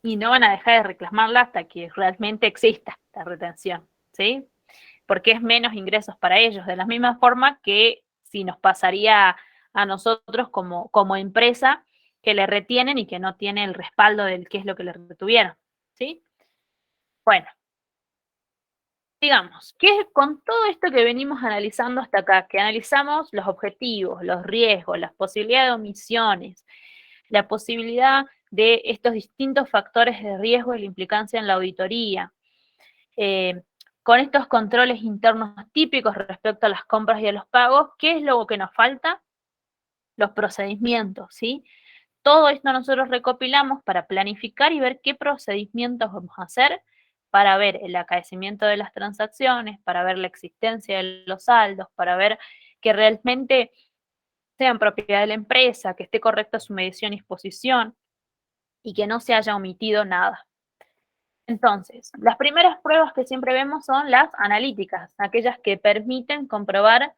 Y no van a dejar de reclamarla hasta que realmente exista la retención, ¿sí? Porque es menos ingresos para ellos, de la misma forma que si nos pasaría a nosotros como empresa que le retienen y que no tiene el respaldo del qué es lo que le retuvieron, ¿sí? Bueno, digamos, que con todo esto que venimos analizando hasta acá, que analizamos los objetivos, los riesgos, las posibilidades de omisiones, la posibilidad de estos distintos factores de riesgo y la implicancia en la auditoría, con estos controles internos típicos respecto a las compras y a los pagos, ¿qué es lo que nos falta? Los procedimientos, ¿sí? Todo esto nosotros recopilamos para planificar y ver qué procedimientos vamos a hacer para ver el acaecimiento de las transacciones, para ver la existencia de los saldos, para ver que realmente sean propiedad de la empresa, que esté correcta su medición y exposición y que no se haya omitido nada. Entonces, las primeras pruebas que siempre vemos son las analíticas, aquellas que permiten comprobar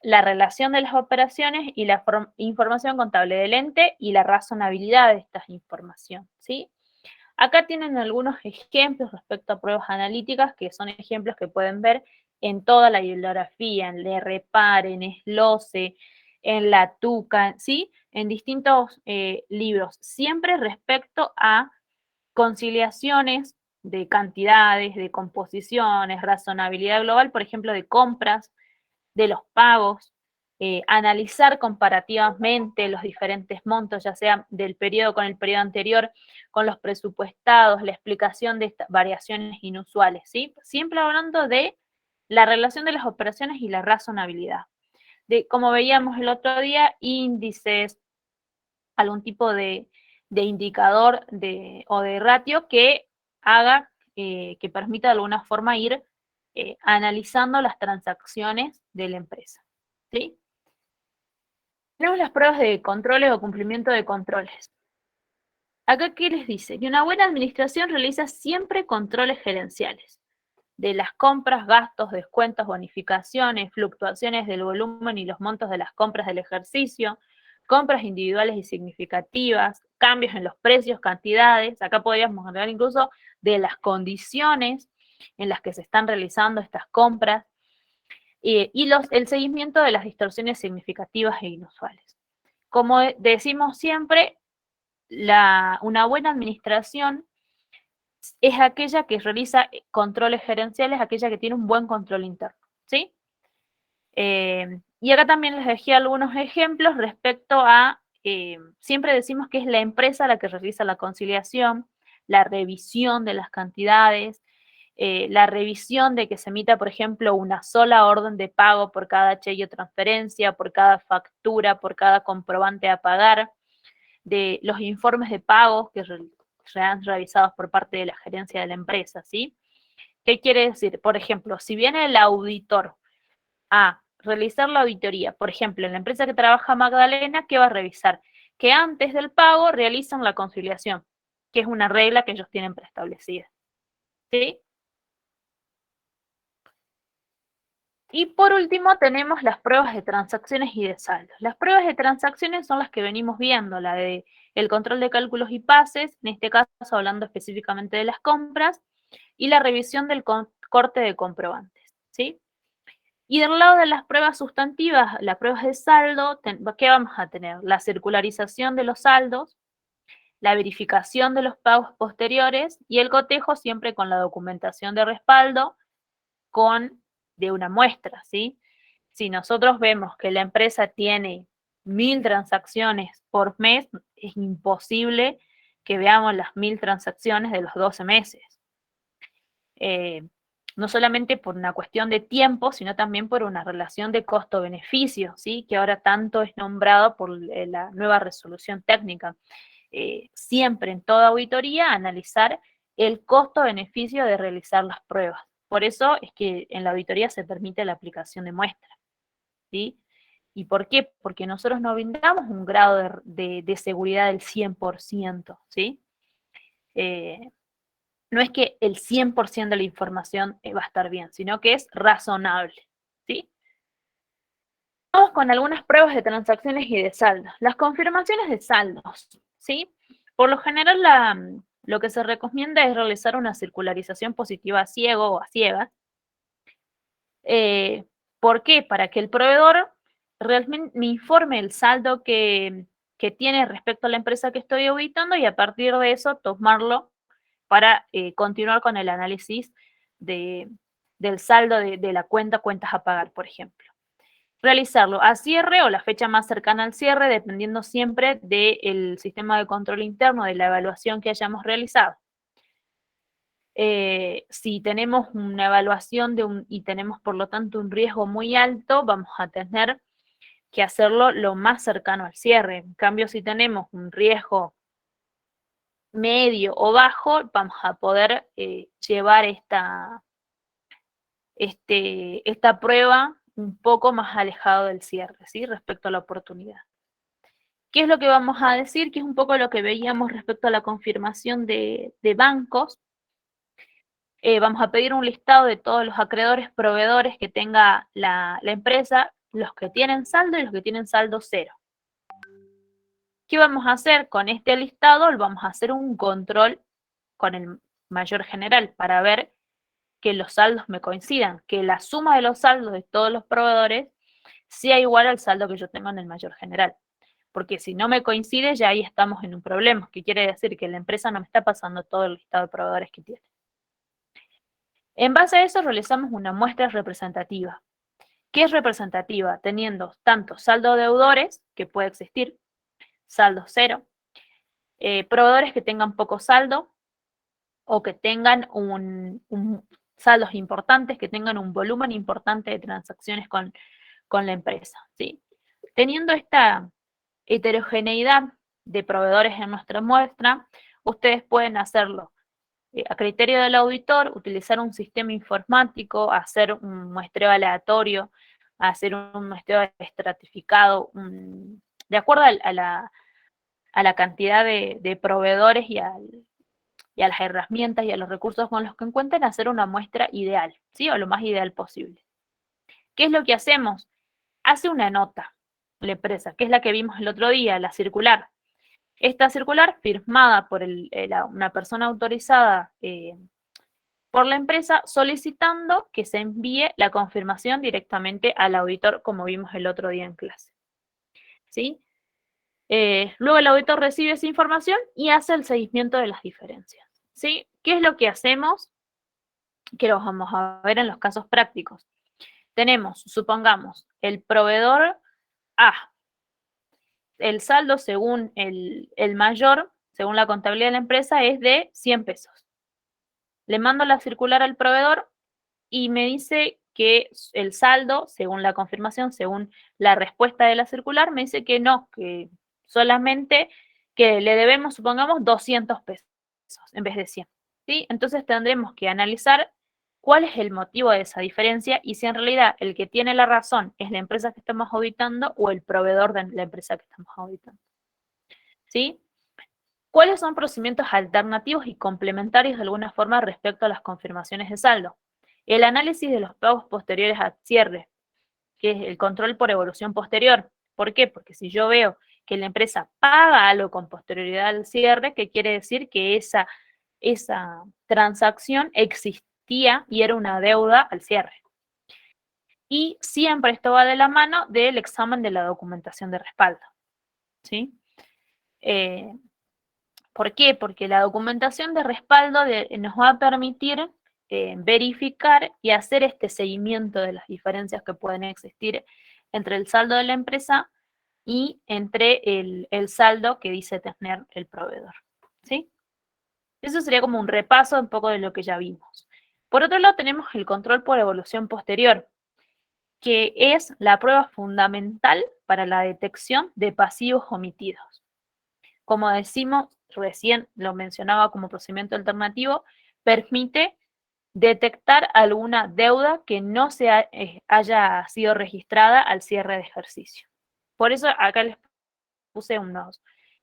la relación de las operaciones y la información contable del ente y la razonabilidad de esta información, ¿sí? Acá tienen algunos ejemplos respecto a pruebas analíticas, que son ejemplos que pueden ver en toda la bibliografía, en LRPAR, en SLOCE, en la TUCA, ¿sí? En distintos libros, siempre respecto a conciliaciones de cantidades, de composiciones, razonabilidad global, por ejemplo, de compras, de los pagos, analizar comparativamente los diferentes montos, ya sea del periodo con el periodo anterior, con los presupuestados, la explicación de estas variaciones inusuales, ¿sí? Siempre hablando de la relación de las operaciones y la razonabilidad. De, como veíamos el otro día, índices, algún tipo de indicador o de ratio que haga, que permita de alguna forma ir analizando las transacciones de la empresa, ¿sí? Tenemos las pruebas de controles o cumplimiento de controles. Acá, ¿qué les dice? Que una buena administración realiza siempre controles gerenciales de las compras, gastos, descuentos, bonificaciones, fluctuaciones del volumen y los montos de las compras del ejercicio, compras individuales y significativas, cambios en los precios, cantidades. Acá podríamos hablar incluso de las condiciones en las que se están realizando estas compras, y el seguimiento de las distorsiones significativas e inusuales. Como decimos siempre, una buena administración es aquella que realiza controles gerenciales, aquella que tiene un buen control interno, ¿sí? Y acá también les dejé algunos ejemplos respecto a, siempre decimos que es la empresa la que realiza la conciliación, la revisión de las cantidades, la revisión de que se emita, por ejemplo, una sola orden de pago por cada cheque o transferencia, por cada factura, por cada comprobante a pagar, de los informes de pagos que sean realizados por parte de la gerencia de la empresa, ¿sí? ¿Qué quiere decir? Por ejemplo, si viene el auditor a realizar la auditoría, por ejemplo, en la empresa que trabaja Magdalena, ¿qué va a revisar? Que antes del pago realizan la conciliación, que es una regla que ellos tienen preestablecida, ¿sí? Y por último tenemos las pruebas de transacciones y de saldos. Las pruebas de transacciones son las que venimos viendo, la de el control de cálculos y pases, en este caso hablando específicamente de las compras, y la revisión del corte de comprobantes, ¿sí? Y del lado de las pruebas sustantivas, las pruebas de saldo, ¿qué vamos a tener? La circularización de los saldos, la verificación de los pagos posteriores y el cotejo siempre con la documentación de respaldo de una muestra, ¿sí? Si nosotros vemos que la empresa tiene 1000 transacciones por mes, es imposible que veamos las 1000 transacciones de los 12 meses. No solamente por una cuestión de tiempo, sino también por una relación de costo-beneficio, ¿sí? Que ahora tanto es nombrado por la nueva resolución técnica. Siempre en toda auditoría analizar el costo-beneficio de realizar las pruebas. Por eso es que en la auditoría se permite la aplicación de muestras, ¿sí? ¿Y por qué? Porque nosotros no brindamos un grado de seguridad del 100%, ¿sí? No es que el 100% de la información va a estar bien, sino que es razonable, ¿sí? Vamos con algunas pruebas de transacciones y de saldos. Las confirmaciones de saldos, ¿sí? Por lo general, lo que se recomienda es realizar una circularización positiva a ciego o a ciegas. ¿Por qué? Para que el proveedor realmente me informe el saldo que tiene respecto a la empresa que estoy auditando y a partir de eso tomarlo para continuar con el análisis del saldo de la cuentas a pagar, por ejemplo. Realizarlo a cierre o la fecha más cercana al cierre, dependiendo siempre del sistema de control interno, de la evaluación que hayamos realizado. Si tenemos una evaluación y tenemos por lo tanto un riesgo muy alto, vamos a tener que hacerlo lo más cercano al cierre. En cambio, si tenemos un riesgo medio o bajo, vamos a poder llevar esta prueba un poco más alejado del cierre, ¿sí? Respecto a la oportunidad. ¿Qué es lo que vamos a decir? Que es un poco lo que veíamos respecto a la confirmación de bancos. Vamos a pedir un listado de todos los acreedores, proveedores que tenga la empresa, los que tienen saldo y los que tienen saldo cero. ¿Qué vamos a hacer con este listado? Vamos a hacer un control con el mayor general para ver que los saldos me coincidan, que la suma de los saldos de todos los proveedores sea igual al saldo que yo tengo en el mayor general. Porque si no me coincide, ya ahí estamos en un problema, que quiere decir que la empresa no me está pasando todo el listado de proveedores que tiene. En base a eso realizamos una muestra representativa. ¿Qué es representativa? Teniendo tanto saldo de deudores, que puede existir, saldo cero, proveedores que tengan poco saldo o que tengan saldos importantes, que tengan un volumen importante de transacciones con la empresa, ¿sí? Teniendo esta heterogeneidad de proveedores en nuestra muestra, ustedes pueden hacerlo a criterio del auditor, utilizar un sistema informático, hacer un muestreo aleatorio, hacer un muestreo estratificado, de acuerdo a la cantidad de proveedores y a las herramientas y a los recursos con los que encuentren, hacer una muestra ideal, ¿sí? O lo más ideal posible. ¿Qué es lo que hacemos? Hace una nota la empresa, que es la que vimos el otro día, la circular. Esta circular, firmada por una persona autorizada por la empresa, solicitando que se envíe la confirmación directamente al auditor, como vimos el otro día en clase, ¿sí? Luego el auditor recibe esa información y hace el seguimiento de las diferencias, ¿sí? ¿Qué es lo que hacemos? Que lo vamos a ver en los casos prácticos. Tenemos, supongamos, el proveedor A. El saldo según el mayor, según la contabilidad de la empresa, es de 100 pesos. Le mando la circular al proveedor y me dice que el saldo, según la confirmación, según la respuesta de la circular, me dice que no, que solamente que le debemos, supongamos, 200 pesos en vez de 100. ¿Sí? Entonces tendremos que analizar cuál es el motivo de esa diferencia y si en realidad el que tiene la razón es la empresa que estamos auditando o el proveedor de la empresa que estamos auditando. ¿Sí? ¿Cuáles son procedimientos alternativos y complementarios de alguna forma respecto a las confirmaciones de saldo? El análisis de los pagos posteriores al cierre, que es el control por evolución posterior. ¿Por qué? Porque si yo veo que la empresa paga algo con posterioridad al cierre, ¿qué quiere decir? Que esa transacción existía y era una deuda al cierre. Y siempre esto va de la mano del examen de la documentación de respaldo. ¿Sí? ¿Por qué? Porque la documentación de respaldo nos va a permitir verificar y hacer este seguimiento de las diferencias que pueden existir entre el saldo de la empresa y entre el saldo que dice tener el proveedor. ¿Sí? Eso sería como un repaso un poco de lo que ya vimos. Por otro lado, tenemos el control por evolución posterior, que es la prueba fundamental para la detección de pasivos omitidos. Como decimos, recién lo mencionaba como procedimiento alternativo, permite detectar alguna deuda que no haya sido registrada al cierre de ejercicio. Por eso acá les puse unos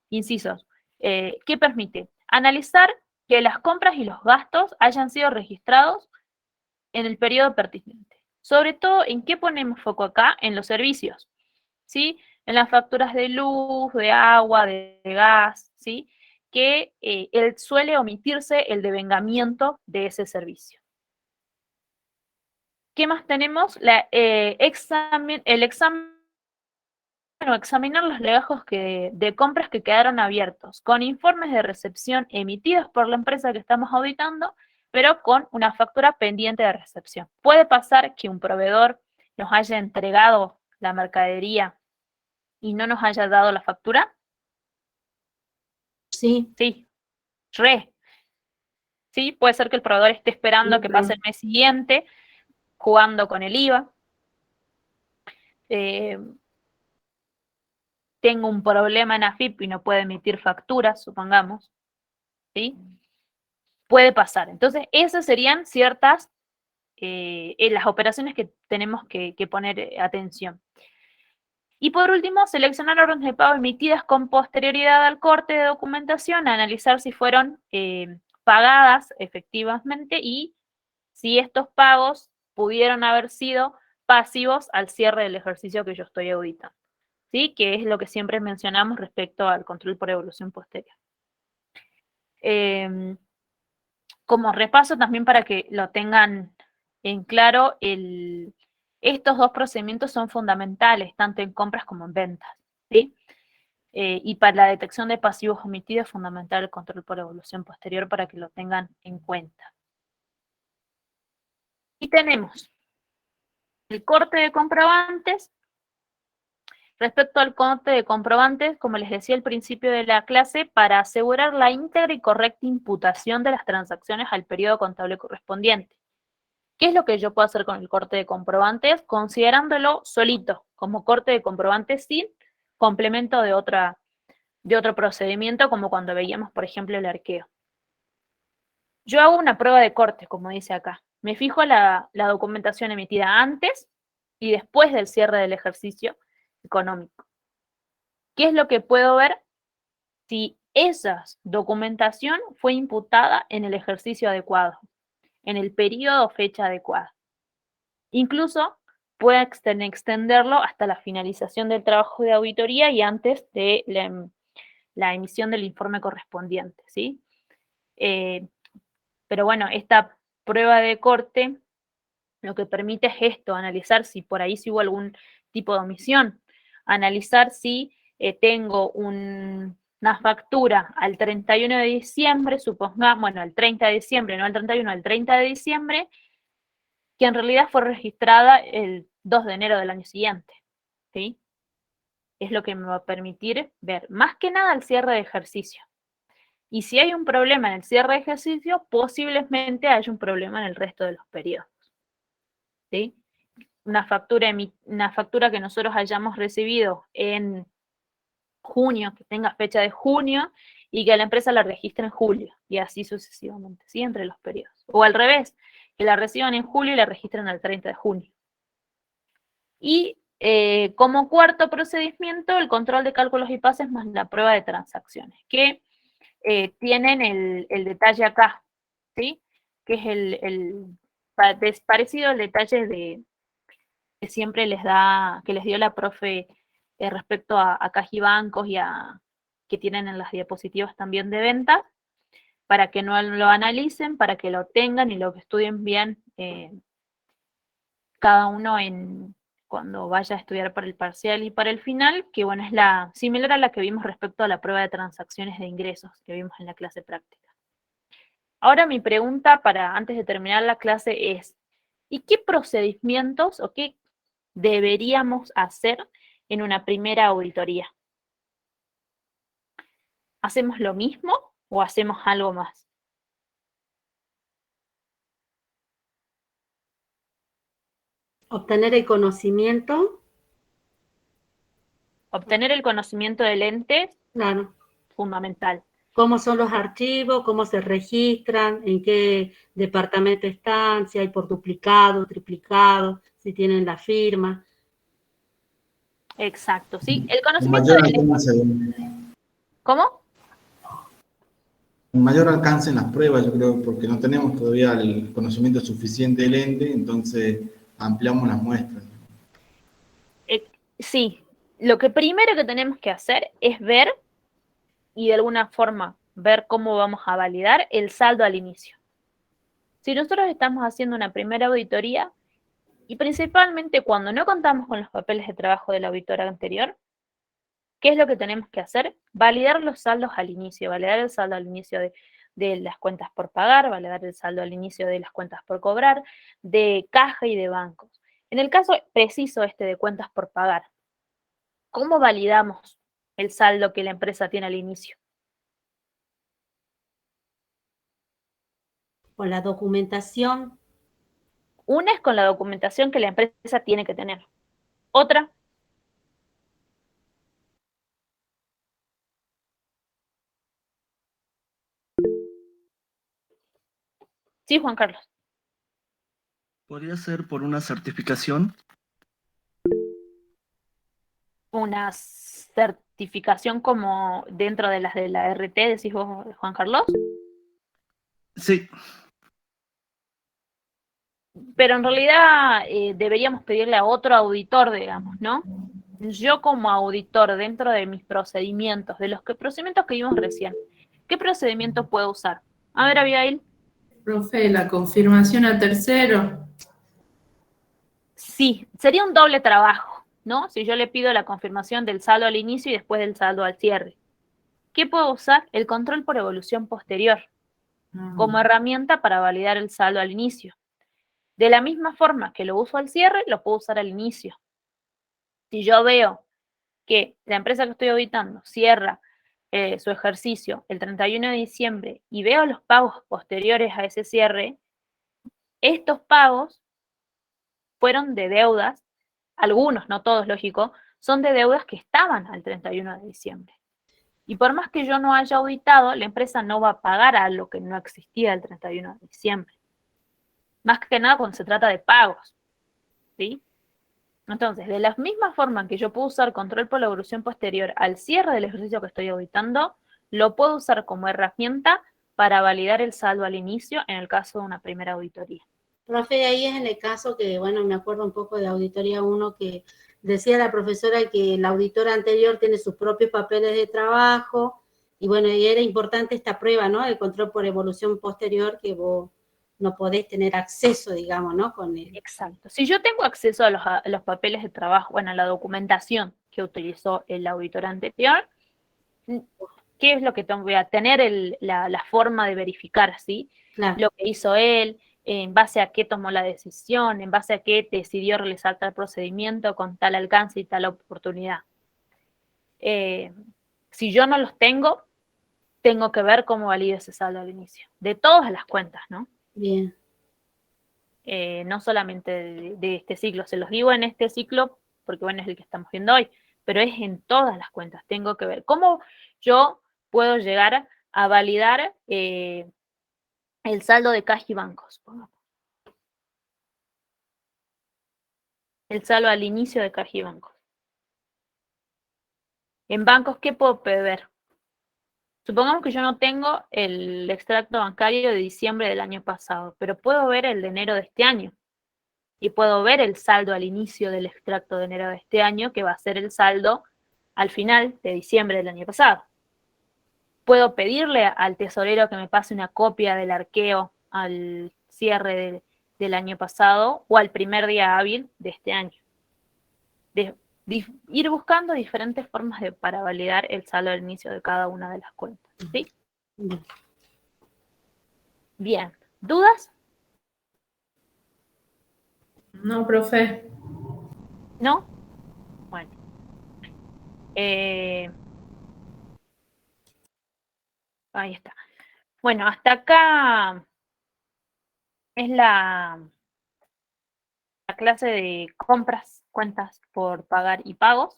incisos. ¿Qué permite? Analizar que las compras y los gastos hayan sido registrados en el periodo pertinente. Sobre todo, ¿en qué ponemos foco acá? En los servicios, ¿sí? En las facturas de luz, de agua, de gas, ¿sí? Que suele omitirse el devengamiento de ese servicio. ¿Qué más tenemos? Examinar los legajos de compras que quedaron abiertos, con informes de recepción emitidos por la empresa que estamos auditando, pero con una factura pendiente de recepción. Puede pasar que un proveedor nos haya entregado la mercadería y no nos haya dado la factura. Sí. Sí. ¿sí? Puede ser que el proveedor esté esperando que pase el mes siguiente, jugando con el IVA. Tengo un problema en AFIP y no puede emitir facturas, supongamos, ¿sí? Puede pasar. Entonces, esas serían ciertas, las operaciones que tenemos que poner atención. Y por último, seleccionar órdenes de pago emitidas con posterioridad al corte de documentación, analizar si fueron pagadas efectivamente y si estos pagos pudieron haber sido pasivos al cierre del ejercicio que yo estoy auditando, ¿sí? Que es lo que siempre mencionamos respecto al control por evolución posterior. Como repaso también para que lo tengan en claro, estos dos procedimientos son fundamentales, tanto en compras como en ventas, ¿sí? Y para la detección de pasivos omitidos es fundamental el control por evolución posterior para que lo tengan en cuenta. Y tenemos el corte de comprobantes. Respecto al corte de comprobantes, como les decía al principio de la clase, para asegurar la íntegra y correcta imputación de las transacciones al periodo contable correspondiente. ¿Qué es lo que yo puedo hacer con el corte de comprobantes? Considerándolo solito, como corte de comprobantes sin complemento de otro procedimiento, como cuando veíamos, por ejemplo, el arqueo. Yo hago una prueba de corte, como dice acá. Me fijo la documentación emitida antes y después del cierre del ejercicio económico. ¿Qué es lo que puedo ver? Si esa documentación fue imputada en el ejercicio adecuado, en el periodo o fecha adecuada. Incluso puede extenderlo hasta la finalización del trabajo de auditoría y antes de la emisión del informe correspondiente, ¿sí? Pero bueno, esta prueba de corte lo que permite es esto, analizar si por ahí sí hubo algún tipo de omisión, analizar si tengo una factura al 31 de diciembre, supongamos, bueno, al 30 de diciembre, no al 31, al 30 de diciembre, que en realidad fue registrada el 2 de enero del año siguiente, ¿sí? Es lo que me va a permitir ver, más que nada, el cierre de ejercicio. Y si hay un problema en el cierre de ejercicio, posiblemente haya un problema en el resto de los periodos, ¿sí? Una factura que nosotros hayamos recibido en junio, que tenga fecha de junio, y que la empresa la registre en julio, y así sucesivamente, ¿sí? Entre los periodos. O al revés, que la reciban en julio y la registren al 30 de junio. Y como cuarto procedimiento, el control de cálculos y pases más la prueba de transacciones, que tienen el detalle acá, ¿sí? Que es parecido al detalle que siempre que les dio la profe respecto a cajibancos y que tienen en las diapositivas también de ventas, para que no lo analicen, para que lo tengan y lo estudien bien cada uno cuando vaya a estudiar para el parcial y para el final, que bueno, es similar a la que vimos respecto a la prueba de transacciones de ingresos que vimos en la clase práctica. Ahora mi pregunta antes de terminar la clase es, ¿y qué procedimientos o qué deberíamos hacer en una primera auditoría? ¿Hacemos lo mismo o hacemos algo más? Obtener el conocimiento. Obtener el conocimiento del ente, claro, fundamental. ¿Cómo son los archivos? ¿Cómo se registran? ¿En qué departamento están? Si hay por duplicado, triplicado, si tienen la firma. Exacto, sí. El conocimiento del ente. ¿Cómo? Un mayor alcance en las pruebas, yo creo, porque no tenemos todavía el conocimiento suficiente del ente, entonces ampliamos las muestras. Sí, lo que primero que tenemos que hacer es ver y de alguna forma ver cómo vamos a validar el saldo al inicio. Si nosotros estamos haciendo una primera auditoría, y principalmente cuando no contamos con los papeles de trabajo del auditor anterior, ¿qué es lo que tenemos que hacer? Validar los saldos al inicio, validar el saldo al inicio de las cuentas por pagar, validar el saldo al inicio de las cuentas por cobrar, de caja y de bancos. En el caso preciso de cuentas por pagar, ¿cómo validamos el saldo que la empresa tiene al inicio? con la documentación. Una es con la documentación que la empresa tiene que tener. Otra. Sí, Juan Carlos. ¿Podría ser por una certificación? Una certificación como dentro de las de la RT, decís vos, Juan Carlos. Sí. Pero en realidad deberíamos pedirle a otro auditor, digamos, ¿no? Yo como auditor, dentro de mis procedimientos, de los procedimientos que vimos recién, ¿qué procedimiento puedo usar? A ver, Abigail. Profe, la confirmación a tercero. Sí, sería un doble trabajo, ¿no? Si yo le pido la confirmación del saldo al inicio y después del saldo al cierre. ¿Qué puedo usar? El control por evolución posterior, como herramienta para validar el saldo al inicio. De la misma forma que lo uso al cierre, lo puedo usar al inicio. Si yo veo que la empresa que estoy auditando cierra su ejercicio el 31 de diciembre y veo los pagos posteriores a ese cierre, estos pagos fueron de deudas, algunos, no todos, lógico, son de deudas que estaban al 31 de diciembre. Y por más que yo no haya auditado, la empresa no va a pagar a lo que no existía el 31 de diciembre. Más que nada cuando se trata de pagos, ¿sí? Entonces, de la misma forma que yo puedo usar control por la evolución posterior al cierre del ejercicio que estoy auditando, lo puedo usar como herramienta para validar el saldo al inicio en el caso de una primera auditoría. Profe, ahí es en el caso que, bueno, me acuerdo un poco de Auditoría 1 que decía la profesora que el auditor anterior tiene sus propios papeles de trabajo y bueno, y era importante esta prueba, ¿no? El control por evolución posterior que vos no podés tener acceso, digamos, ¿no? Con él. Exacto. Si yo tengo acceso a los papeles de trabajo, bueno, a la documentación que utilizó el auditor anterior, ¿qué es lo que voy a tener la forma de verificar, ¿sí? Claro. Lo que hizo él, en base a qué tomó la decisión, en base a qué decidió realizar tal procedimiento con tal alcance y tal oportunidad. Si yo no los tengo que ver cómo valido ese saldo al inicio, de todas las cuentas, ¿no? Bien. No solamente de este ciclo, se los digo en este ciclo porque bueno, es el que estamos viendo hoy, pero es en todas las cuentas, tengo que ver cómo yo puedo llegar a validar el saldo de caja y bancos. El saldo al inicio de caja y bancos. En bancos, ¿qué puedo ver? Supongamos que yo no tengo el extracto bancario de diciembre del año pasado, pero puedo ver el de enero de este año. Y puedo ver el saldo al inicio del extracto de enero de este año, que va a ser el saldo al final de diciembre del año pasado. Puedo pedirle al tesorero que me pase una copia del arqueo al cierre del año pasado o al primer día hábil de este año. Ir buscando diferentes formas para validar el saldo al inicio de cada una de las cuentas. ¿Sí? Bien. ¿Dudas? No, profe. ¿No? Bueno. Ahí está. Bueno, hasta acá es la clase de compras, cuentas por pagar y pagos.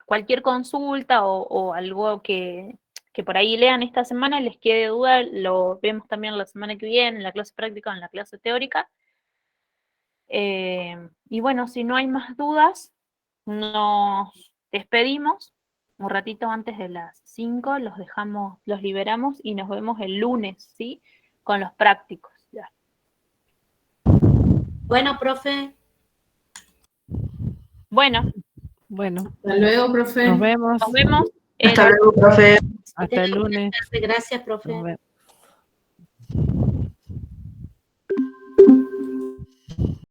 Cualquier consulta o algo que por ahí lean esta semana les quede duda, lo vemos también la semana que viene en la clase práctica o en la clase teórica. Y bueno, si no hay más dudas, nos despedimos. Un ratito antes de las 5 los liberamos y nos vemos el lunes, ¿sí? Con los prácticos. Ya. Bueno, profe. Bueno. Hasta luego, profe. Nos vemos. Nos vemos. Hasta luego, profe. Hasta el lunes. Gracias, profe.